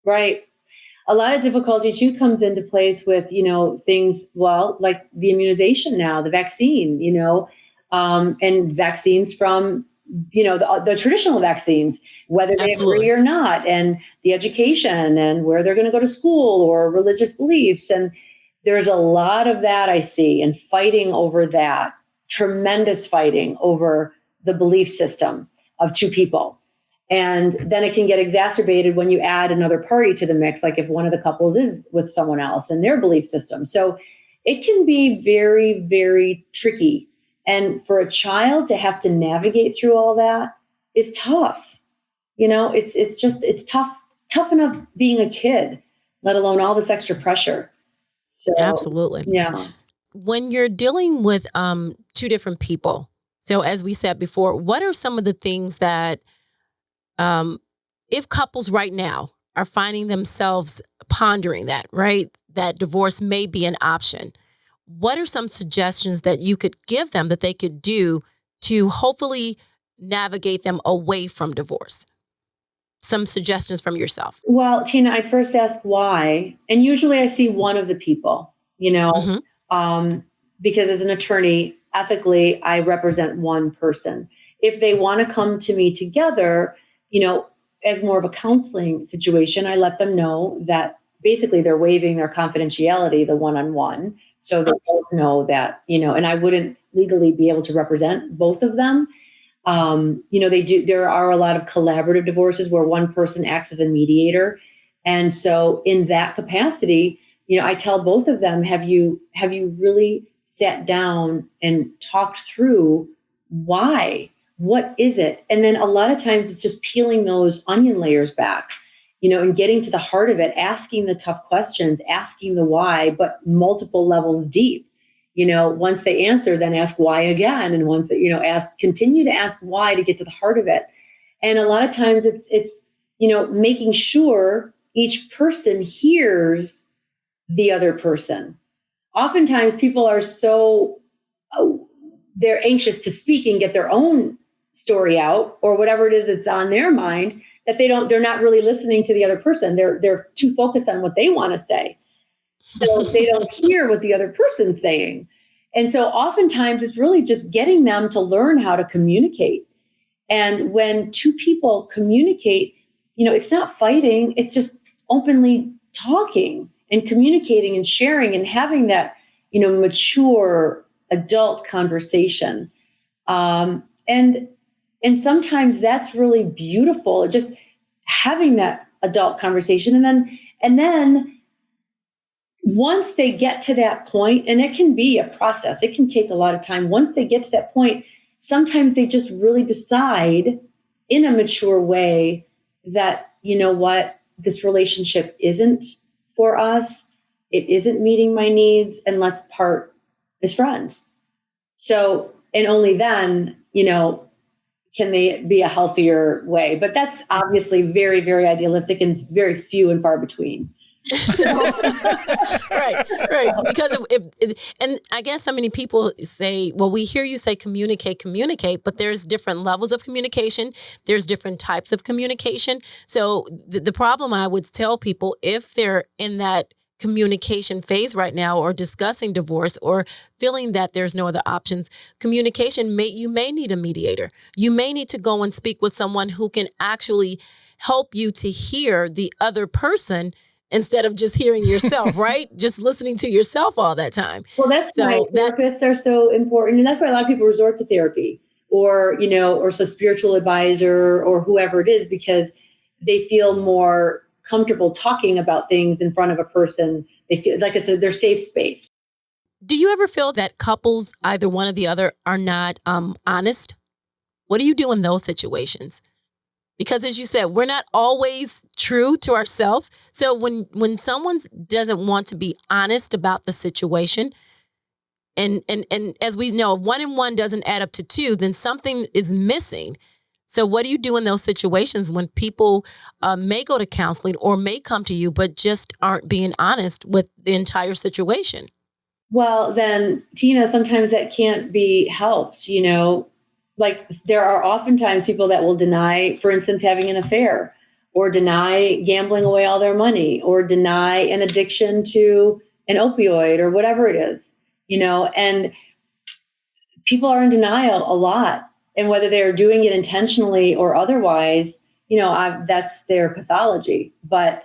Right. A lot of difficulty too comes into place with, things, like the immunization now, the vaccine, and vaccines from, the traditional vaccines, whether they agree or not, and the education and where they're going to go to school or religious beliefs. And there's a lot of that I see, and fighting over that, tremendous fighting over the belief system of two people. And then it can get exacerbated when you add another party to the mix, like if one of the couples is with someone else and their belief system. So it can be very, very tricky. And for a child to have to navigate through all that is tough. It's tough enough being a kid, let alone all this extra pressure. So, absolutely. Yeah. When you're dealing with two different people, so as we said before, what are some of the things that if couples right now are finding themselves pondering that, right, that divorce may be an option, what are some suggestions that you could give them that they could do to hopefully navigate them away from divorce? Some suggestions from yourself. Well, Tina, I first ask why. And usually I see one of the people, because as an attorney, ethically, I represent one person. If they want to come to me together, as more of a counseling situation, I let them know that basically they're waiving their confidentiality, the one-on-one. So they both know that, and I wouldn't legally be able to represent both of them. There are a lot of collaborative divorces where one person acts as a mediator. And so in that capacity, I tell both of them, have you really sat down and talked through why? What is it? And then a lot of times it's just peeling those onion layers back, and getting to the heart of it, asking the tough questions, asking the why, but multiple levels deep. Once they answer, then ask why again. And once that, continue to ask why to get to the heart of it. And a lot of times it's making sure each person hears the other person. Oftentimes people are they're anxious to speak and get their own story out or whatever it is that's on their mind that they're not really listening to the other person. They're too focused on what they want to say. So they don't hear what the other person's saying. And so oftentimes it's really just getting them to learn how to communicate. And when two people communicate, it's not fighting, it's just openly talking and communicating and sharing and having that, mature adult conversation. And sometimes that's really beautiful, just having that adult conversation. And then once they get to that point, and it can be a process, it can take a lot of time. Once they get to that point, sometimes they just really decide in a mature way that, this relationship isn't for us. It isn't meeting my needs, and let's part as friends. So, and only then, can they be a healthier way. But that's obviously very, very idealistic and very few and far between. Right. Because and I guess so many people say, well, we hear you say communicate, but there's different levels of communication. There's different types of communication. So the problem I would tell people, if they're in that communication phase right now or discussing divorce or feeling that there's no other options, you may need a mediator. You may need to go and speak with someone who can actually help you to hear the other person instead of just hearing yourself, right? Just listening to yourself all that time. Well, that's why therapists are so important. And that's why a lot of people resort to therapy or some spiritual advisor or whoever it is, because they feel more comfortable talking about things in front of a person. They feel like it's their safe space. Do you ever feel that couples, either one or the other, are not honest? What do you do in those situations? Because as you said, we're not always true to ourselves. So when someone doesn't want to be honest about the situation, and as we know, 1 and 1 doesn't add up to 2, then something is missing. So what do you do in those situations when people may go to counseling or may come to you, but just aren't being honest with the entire situation? Well, then, Tina, sometimes that can't be helped, Like there are oftentimes people that will deny, for instance, having an affair or deny gambling away all their money or deny an addiction to an opioid or whatever it is, and people are in denial a lot. And whether they're doing it intentionally or otherwise, that's their pathology. But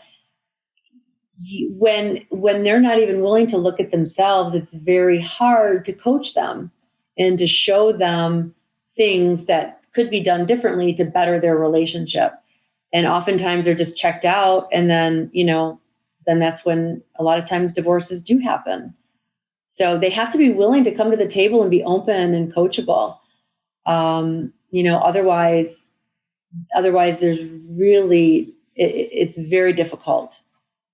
when they're not even willing to look at themselves, it's very hard to coach them and to show them things that could be done differently to better their relationship. And oftentimes they're just checked out. And then, then that's when a lot of times divorces do happen. So they have to be willing to come to the table and be open and coachable. Otherwise there's really, it's very difficult.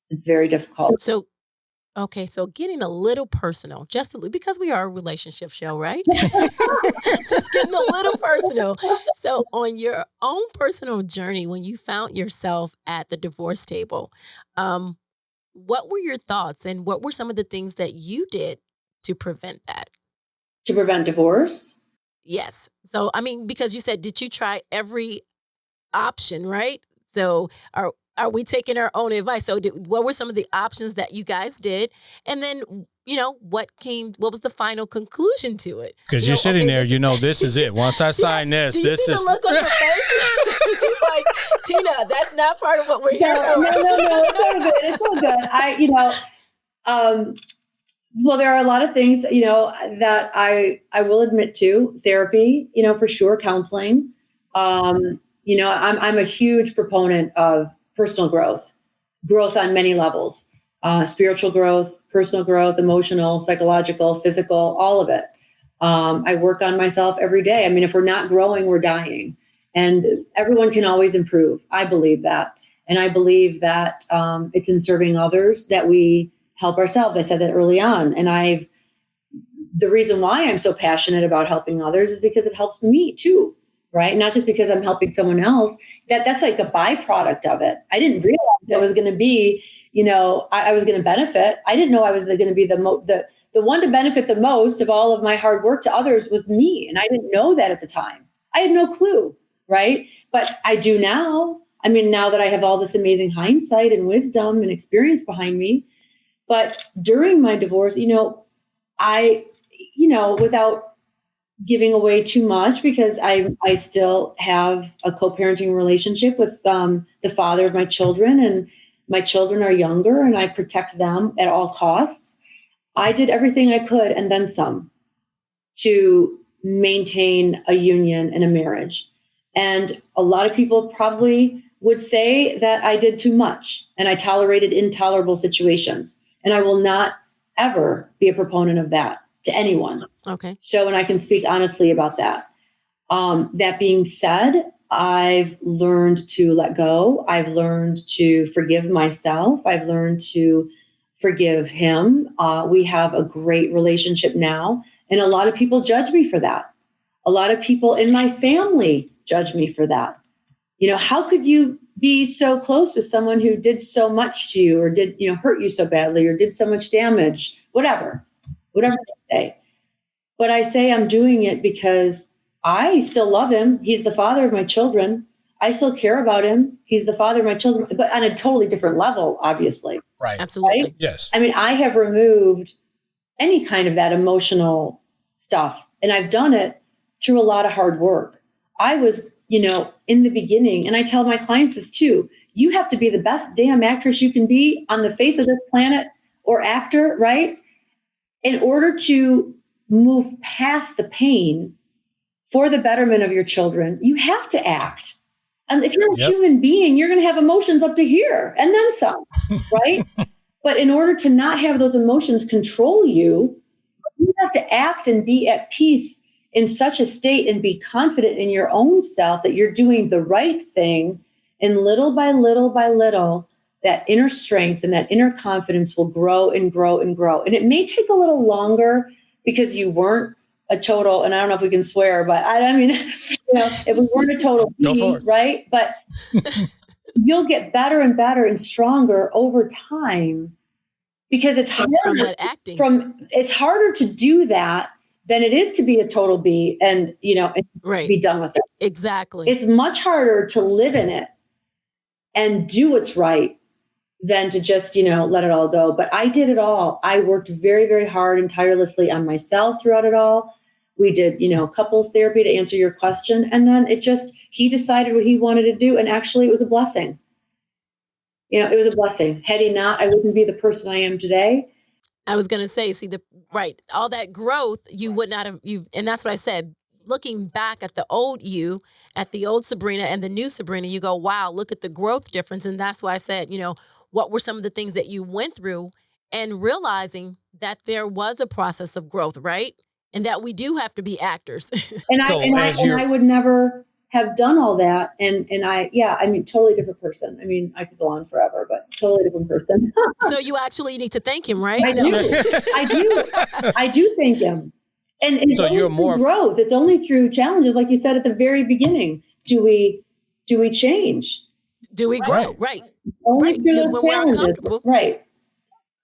It's very difficult. So getting a little personal, because we are a relationship show, right? Just getting a little personal. So on your own personal journey, when you found yourself at the divorce table, what were your thoughts and what were some of the things that you did to prevent that? To prevent divorce? Yes. So, because you said, did you try every option, right? So are we taking our own advice? So what were some of the options that you guys did? And then, what was the final conclusion to it? Because you're sitting there, this is it. Once I sign this is the look on her face? She's like, Tina, that's not part of what we're here for. No, it's all good. It's all good. Well, there are a lot of things, that I will admit to. Therapy, for sure, counseling. I'm a huge proponent of personal growth on many levels, spiritual growth, personal growth, emotional, psychological, physical, all of it. I work on myself every day. I mean, if we're not growing, we're dying, and everyone can always improve. I believe that. And I believe that it's in serving others that we help ourselves. I said that early on. And the reason why I'm so passionate about helping others is because it helps me too, right? Not just because I'm helping someone else. That's like a byproduct of it. I didn't realize that was going to be, I was going to benefit. I didn't know I was going to be the one to benefit the most of all of my hard work to others was me. And I didn't know that at the time. I had no clue, right? But I do now. I mean, now that I have all this amazing hindsight and wisdom and experience behind me. But during my divorce, without giving away too much, because I still have a co-parenting relationship with the father of my children, and my children are younger and I protect them at all costs. I did everything I could and then some to maintain a union and a marriage. And a lot of people probably would say that I did too much and I tolerated intolerable situations. And I will not ever be a proponent of that to anyone. Okay. So, and I can speak honestly about that. That being said, I've learned to let go. I've learned to forgive myself. I've learned to forgive him. We have a great relationship now. And a lot of people judge me for that. A lot of people in my family judge me for that. How could you be so close with someone who did so much to you, or did, hurt you so badly, or did so much damage, whatever they say. But I say I'm doing it because I still love him. He's the father of my children. I still care about him. He's the father of my children, but on a totally different level, obviously. Right. Absolutely. Right? Yes. I mean, I have removed any kind of that emotional stuff, and I've done it through a lot of hard work. I was, in the beginning, and I tell my clients this too, you have to be the best damn actress you can be on the face of this planet, or actor, right? In order to move past the pain for the betterment of your children, you have to act. And if you're a human being, you're going to have emotions up to here and then some, right? But in order to not have those emotions control you, you have to act and be at peace in such a state and be confident in your own self that you're doing the right thing. And little by little by little, that inner strength and that inner confidence will grow and grow and grow. And it may take a little longer because you weren't a total, and I don't know if we can swear, but I mean, if we weren't a total B, right? But you'll get better and better and stronger over time, because it's harder from that acting. It's harder to do that than it is to be a total B and, right. be done with it. Exactly. It's much harder to live in it and do what's right than to just, let it all go. But I did it all. I worked very, very hard and tirelessly on myself throughout it all. We did, couples therapy, to answer your question. And then he decided what he wanted to do. And actually it was a blessing. It was a blessing. Had he not, I wouldn't be the person I am today. I was going to say, all that growth, you would not have, and that's what I said, looking back at the old you, at the old Sabrina and the new Sabrina, you go, wow, look at the growth difference. And that's why I said, what were some of the things that you went through, and realizing that there was a process of growth, right? And that we do have to be actors. And I would never have done all that. And totally different person. I mean, I could go on forever, but totally different person. So you actually need to thank him, right? I do. I do thank him. And it's so you're more growth. It's only through challenges, like you said at the very beginning. Do we change? Do we grow? Right. Only right. through Because those when we're uncomfortable. Right.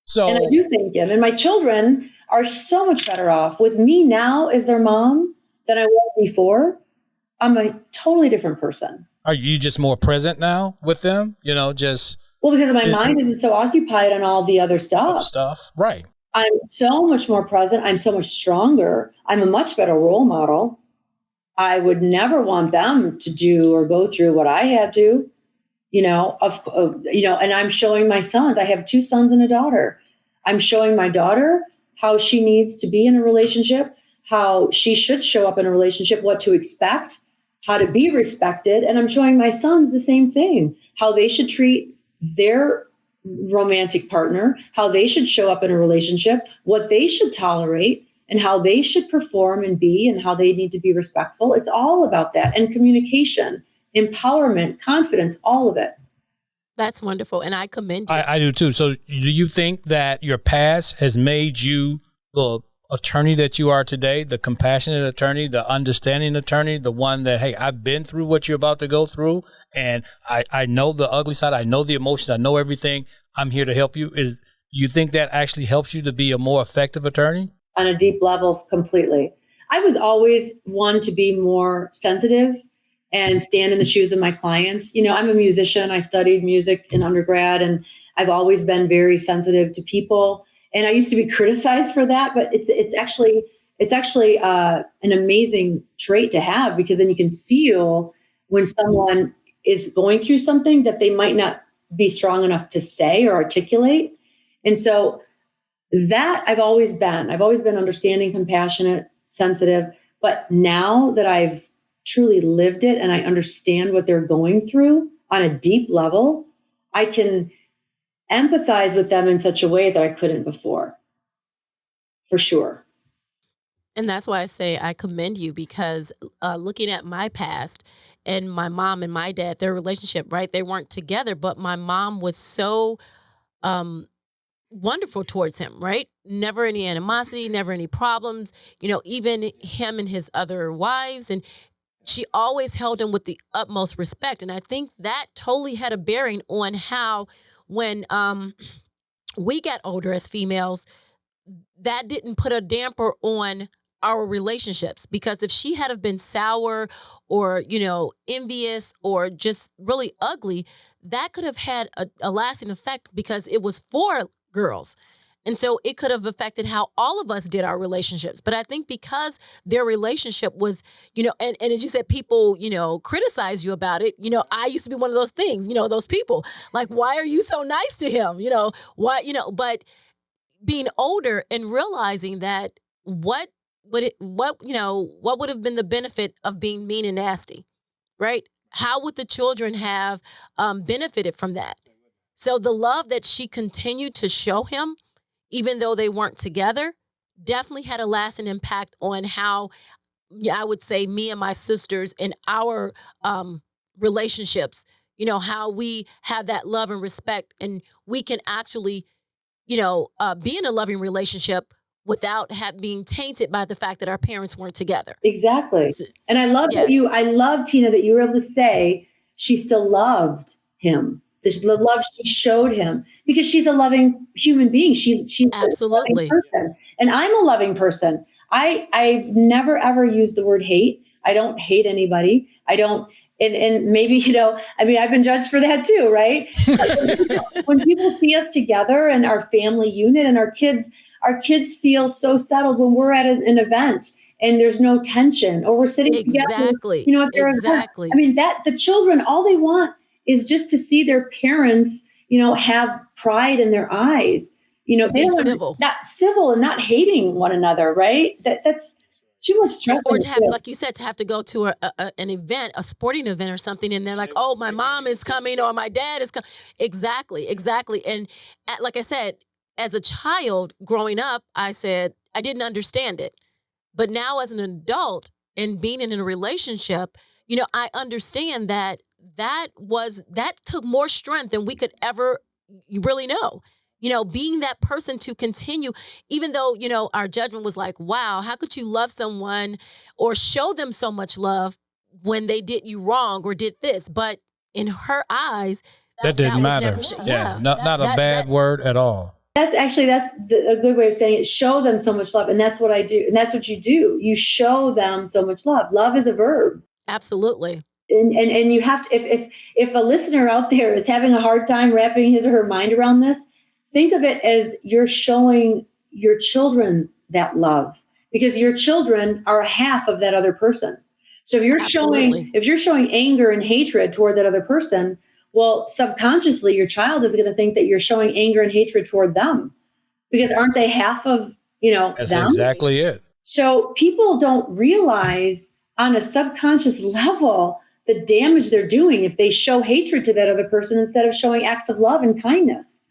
So, and I do thank him. And my children are so much better off with me now as their mom than I was before. I'm a totally different person. Are you just more present now with them? Just... Well, because my mind isn't so occupied on all the other stuff. Right. I'm so much more present. I'm so much stronger. I'm a much better role model. I would never want them to do or go through what I had to, and I'm showing my sons. I have 2 sons and a daughter. I'm showing my daughter how she needs to be in a relationship, how she should show up in a relationship, what to expect, how to be respected. And I'm showing my sons the same thing, how they should treat their romantic partner, how they should show up in a relationship, what they should tolerate, and how they should perform and be, and how they need to be respectful. It's all about that. And communication, empowerment, confidence, all of it. That's wonderful. And I commend you. I do too. So do you think that your past has made you the attorney that you are today, the compassionate attorney, the understanding attorney, the one that, hey, I've been through what you're about to go through, and I know the ugly side, I know the emotions, I know everything, I'm here to help you? Do you think that actually helps you to be a more effective attorney? On a deep level, completely. I was always one to be more sensitive and stand in the shoes of my clients. You know, I'm a musician. I studied music in undergrad, and I've always been very sensitive to people. And I used to be criticized for that, but it's actually an amazing trait to have, because then you can feel when someone is going through something that they might not be strong enough to say or articulate. And so that I've always been understanding, compassionate, sensitive. But now that I've truly lived it and I understand what they're going through on a deep level, I can empathize with them in such a way that I couldn't before, for sure. And that's why I say I commend you, because looking at my past and my mom and my dad, their relationship, right? They weren't together, but my mom was so wonderful towards him, right? Never any animosity, never any problems, you know, even him and his other wives. And she always held him with the utmost respect. And I think that totally had a bearing on how, when we got older as females, that didn't put a damper on our relationships. Because if she had have been sour or, you know, envious or just really ugly, that could have had a lasting effect, because it was for girls. And so it could have affected how all of us did our relationships. But I think because their relationship was, you know, and as you said, people, you know, criticize you about it. You know, I used to be one of those things, you know, those people like, why are you so nice to him? You know, why, you know, but being older and realizing that what would have been the benefit of being mean and nasty, right? How would the children have benefited from that? So the love that she continued to show him, even though they weren't together, definitely had a lasting impact on how, I would say, me and my sisters and our relationships, you know, how we have that love and respect, and we can actually, you know, be in a loving relationship without being tainted by the fact that our parents weren't together. Exactly. So, and I love I love, Tina, that you were able to say she still loved him. This love she showed him, because she's a loving human being. She's absolutely a loving person. And I'm a loving person. I've never, ever used the word hate. I don't hate anybody. I don't. And maybe, you know, I mean, I've been judged for that too, right? When people see us together and our family unit, and our kids feel so settled when we're at an event and there's no tension, or we're sitting together, you know, exactly. I mean, that the children, all they want is just to see their parents, you know, have pride in their eyes. You know, they don't not civil and not hating one another, right? That's too much stress. Or to have, like you said, to have to go to an event, a sporting event or something, and they're like, oh, my mom is coming or my dad is coming. Exactly. And like I said, as a child growing up, I said I didn't understand it. But now as an adult and being in a relationship, you know, I understand that took more strength than we could ever really know. You know, being that person to continue, even though, you know, our judgment was like, wow, how could you love someone or show them so much love when they did you wrong or did this? But in her eyes, that didn't matter. Not a bad word at all. That's a good way of saying it. Show them so much love. And that's what I do. And that's what you do. You show them so much love. Love is a verb. Absolutely. And you have to, if a listener out there is having a hard time wrapping his or her mind around this, think of it as you're showing your children that love, because your children are a half of that other person. So if you're showing anger and hatred toward that other person, well, subconsciously, your child is going to think that you're showing anger and hatred toward them, because aren't they half of That's them. exactly it. So people don't realize on a subconscious level the damage they're doing if they show hatred to that other person instead of showing acts of love and kindness.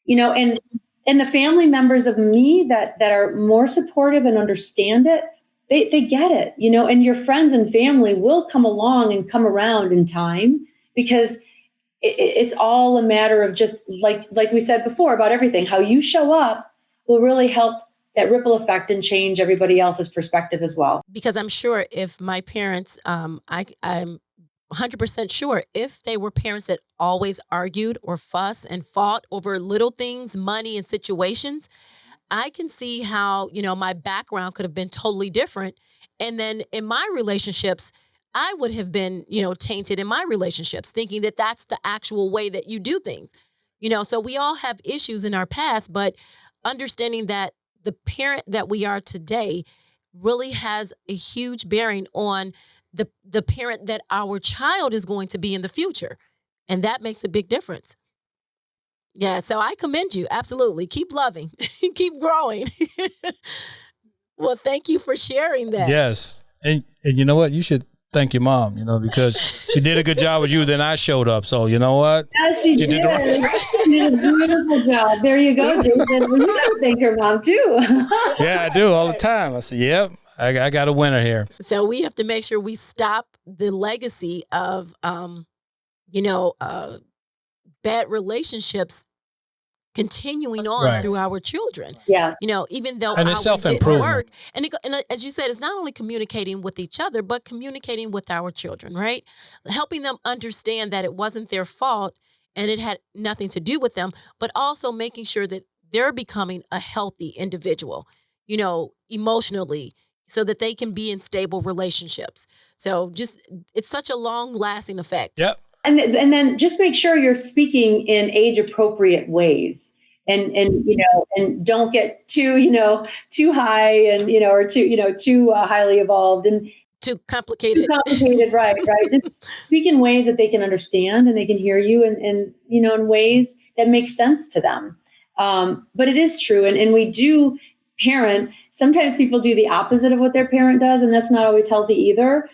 And the family members of me that are more supportive and understand it, they get it, and your friends and family will come along and come around in time, because it's all a matter of just like we said before about everything, how you show up will really help that ripple effect and change everybody else's perspective as well. Because I'm sure if my parents, I'm 100% sure if they were parents that always argued or fussed and fought over little things, money and situations, I can see how, my background could have been totally different. And then in my relationships, I would have been, tainted in my relationships, thinking that that's the actual way that you do things. So we all have issues in our past, but understanding that the parent that we are today really has a huge bearing on the parent that our child is going to be in the future. And that makes a big difference. Yeah, so I commend you. Absolutely. Keep loving. Keep growing. Well, thank you for sharing that. Yes. And you know what? You should thank your mom, because she did a good job with you. Then I showed up. So you know what? Yes, she did. She did a beautiful job. There you go, Jason. Well, you got to thank your mom too. Yeah, I do all the time. I say, yep, I got a winner here. So we have to make sure we stop the legacy of, bad relationships continuing on through our children. Yeah. Even though and ours it's self-improvement. didn't work. And as you said, it's not only communicating with each other, but communicating with our children, right? Helping them understand that it wasn't their fault and it had nothing to do with them, but also making sure that they're becoming a healthy individual, emotionally, so that they can be in stable relationships. So it's such a long-lasting effect. Yep. And then just make sure you're speaking in age appropriate ways, and don't get too high and or too highly evolved and too complicated. Right. Just speak in ways that they can understand and they can hear you, and in ways that make sense to them. But it is true, and we do parent. Sometimes people do the opposite of what their parent does, and that's not always healthy either.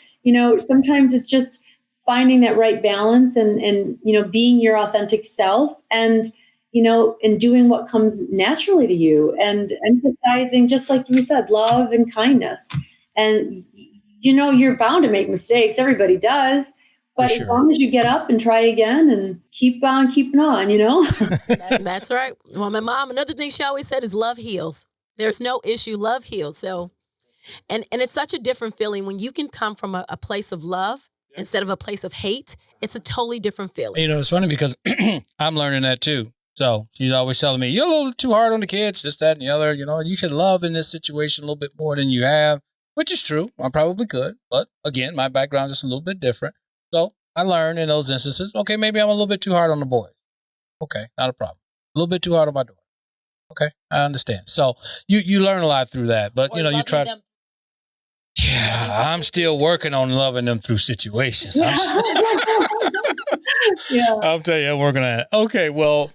Sometimes it's just finding that right balance and being your authentic self and doing what comes naturally to you and emphasizing, just like you said, love and kindness. And, you're bound to make mistakes. Everybody does. But as long as you get up and try again and keep on keeping on, That's right. Well, my mom, another thing she always said is love heals. There's no issue. Love heals. So, and it's such a different feeling when you can come from a place of love instead of a place of hate. It's a totally different feeling. It's funny because I'm learning that too. So she's always telling me, you're a little too hard on the kids, this, that, and the other. You should love in this situation a little bit more than you have, which is true. I probably could. But again, my background is a little bit different. So I learned in those instances, okay, maybe I'm a little bit too hard on the boys. Okay, not a problem. A little bit too hard on my daughter. Okay, I understand. So you learn a lot through that. But, you try to. Yeah, I'm still working on loving them through situations. Yeah. I'll tell you, I'm working on it. Okay, well.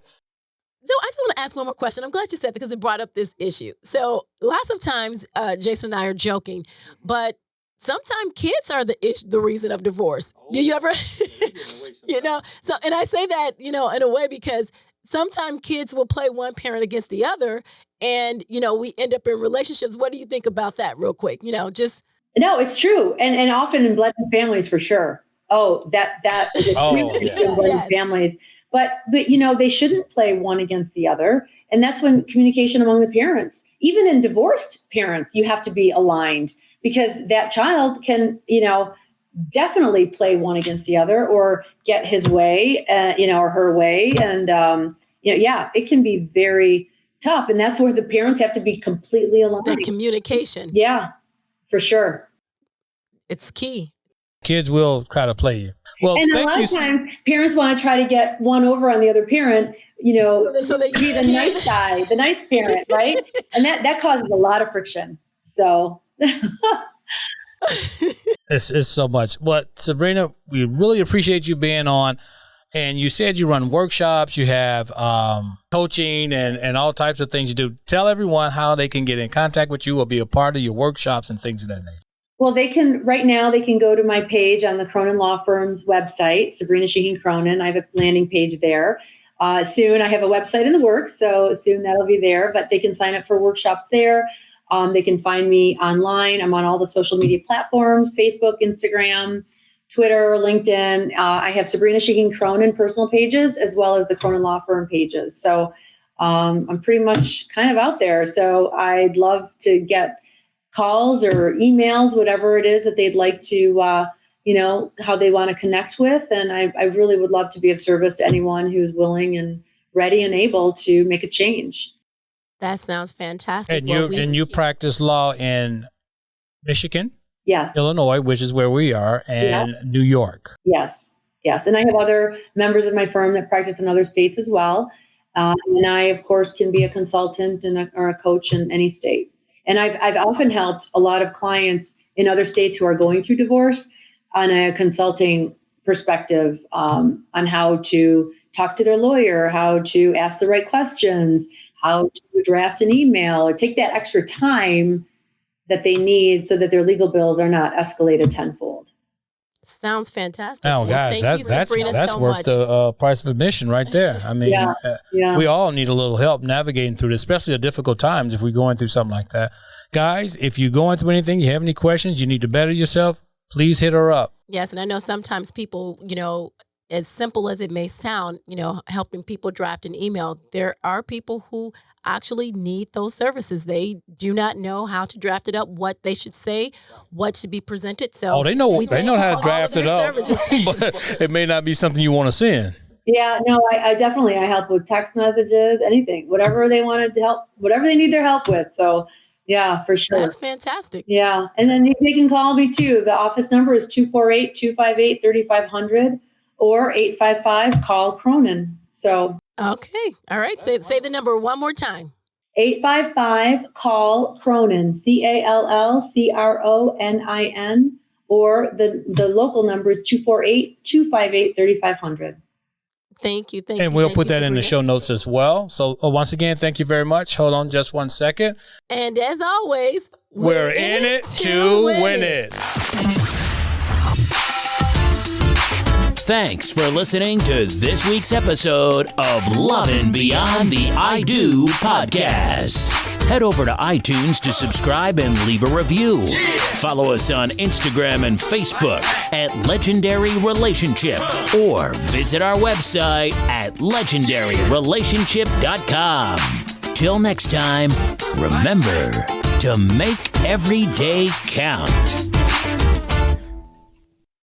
So I just want to ask one more question. I'm glad you said that because it brought up this issue. So lots of times, Jason and I are joking, but sometimes kids are the reason of divorce. Do you ever, So, and I say that, in a way because sometimes kids will play one parent against the other and, we end up in relationships. What do you think about that real quick? No, it's true. And often in blended families for sure. Oh, that is in blended families. But they shouldn't play one against the other. And that's when communication among the parents, even in divorced parents, you have to be aligned because that child can, definitely play one against the other or get his way, or her way. And, it can be very tough. And that's where the parents have to be completely aligned. The communication. Yeah. For sure. It's key. Kids will try to play you. Well, and a lot of times parents want to try to get one over on the other parent, so they be the nice guy, the nice parent, right? And that causes a lot of friction. So it's so much. But Sabrina, we really appreciate you being on. And you said you run workshops, you have coaching and all types of things you do. Tell everyone how they can get in contact with you or be a part of your workshops and things of that nature. Well, right now they can go to my page on the Cronin Law Firm's website, Sabrina Shaheen Cronin. I have a landing page there. Soon I have a website in the works, so soon that'll be there, but they can sign up for workshops there. They can find me online. I'm on all the social media platforms, Facebook, Instagram, Twitter, LinkedIn. I have Sabrina Shaheen Cronin personal pages as well as the Cronin Law Firm pages. So I'm pretty much kind of out there. So I'd love to get calls or emails, whatever it is that they'd like to, how they want to connect with. And I really would love to be of service to anyone who's willing and ready and able to make a change. That sounds fantastic. And you practice law in Michigan? Yes. Illinois, which is where we are, and New York. Yes. And I have other members of my firm that practice in other states as well. And I, of course, can be a consultant or a coach in any state. And I've often helped a lot of clients in other states who are going through divorce on a consulting perspective on how to talk to their lawyer, how to ask the right questions, how to draft an email, or take that extra time that they need so that their legal bills are not escalated tenfold. Sounds fantastic. Oh, guys, that's worth the price of admission right there. I mean, we all need a little help navigating through this, especially at difficult times if we're going through something like that. Guys, if you're going through anything, you have any questions, you need to better yourself, please hit her up. Yes, and I know sometimes people, as simple as it may sound, helping people draft an email, there are people who actually need those services. They do not know how to draft it up, what they should say, what should be presented. So they know how to draft it up, but it may not be something you want to send. Yeah, no, I definitely, I help with text messages, anything, whatever they wanted to help, whatever they need their help with. So yeah, for sure. That's fantastic. Yeah. And then they can call me too. The office number is 248-258-3500 or 855-CALL-CRONIN. So. Okay. All right. Say the number one more time. 855-CALL-CRONIN, CALLCRONIN, or the local number is 248-258-3500. Thank you. And we'll put that in the show notes as well. So once again, thank you very much. Hold on just 1 second. And as always, we're in it to win it. Thanks for listening to this week's episode of Lovin' Beyond the I Do podcast. Head over to iTunes to subscribe and leave a review. Follow us on Instagram and Facebook at Legendary Relationship, or visit our website at legendaryrelationship.com. Till next time, remember to make every day count.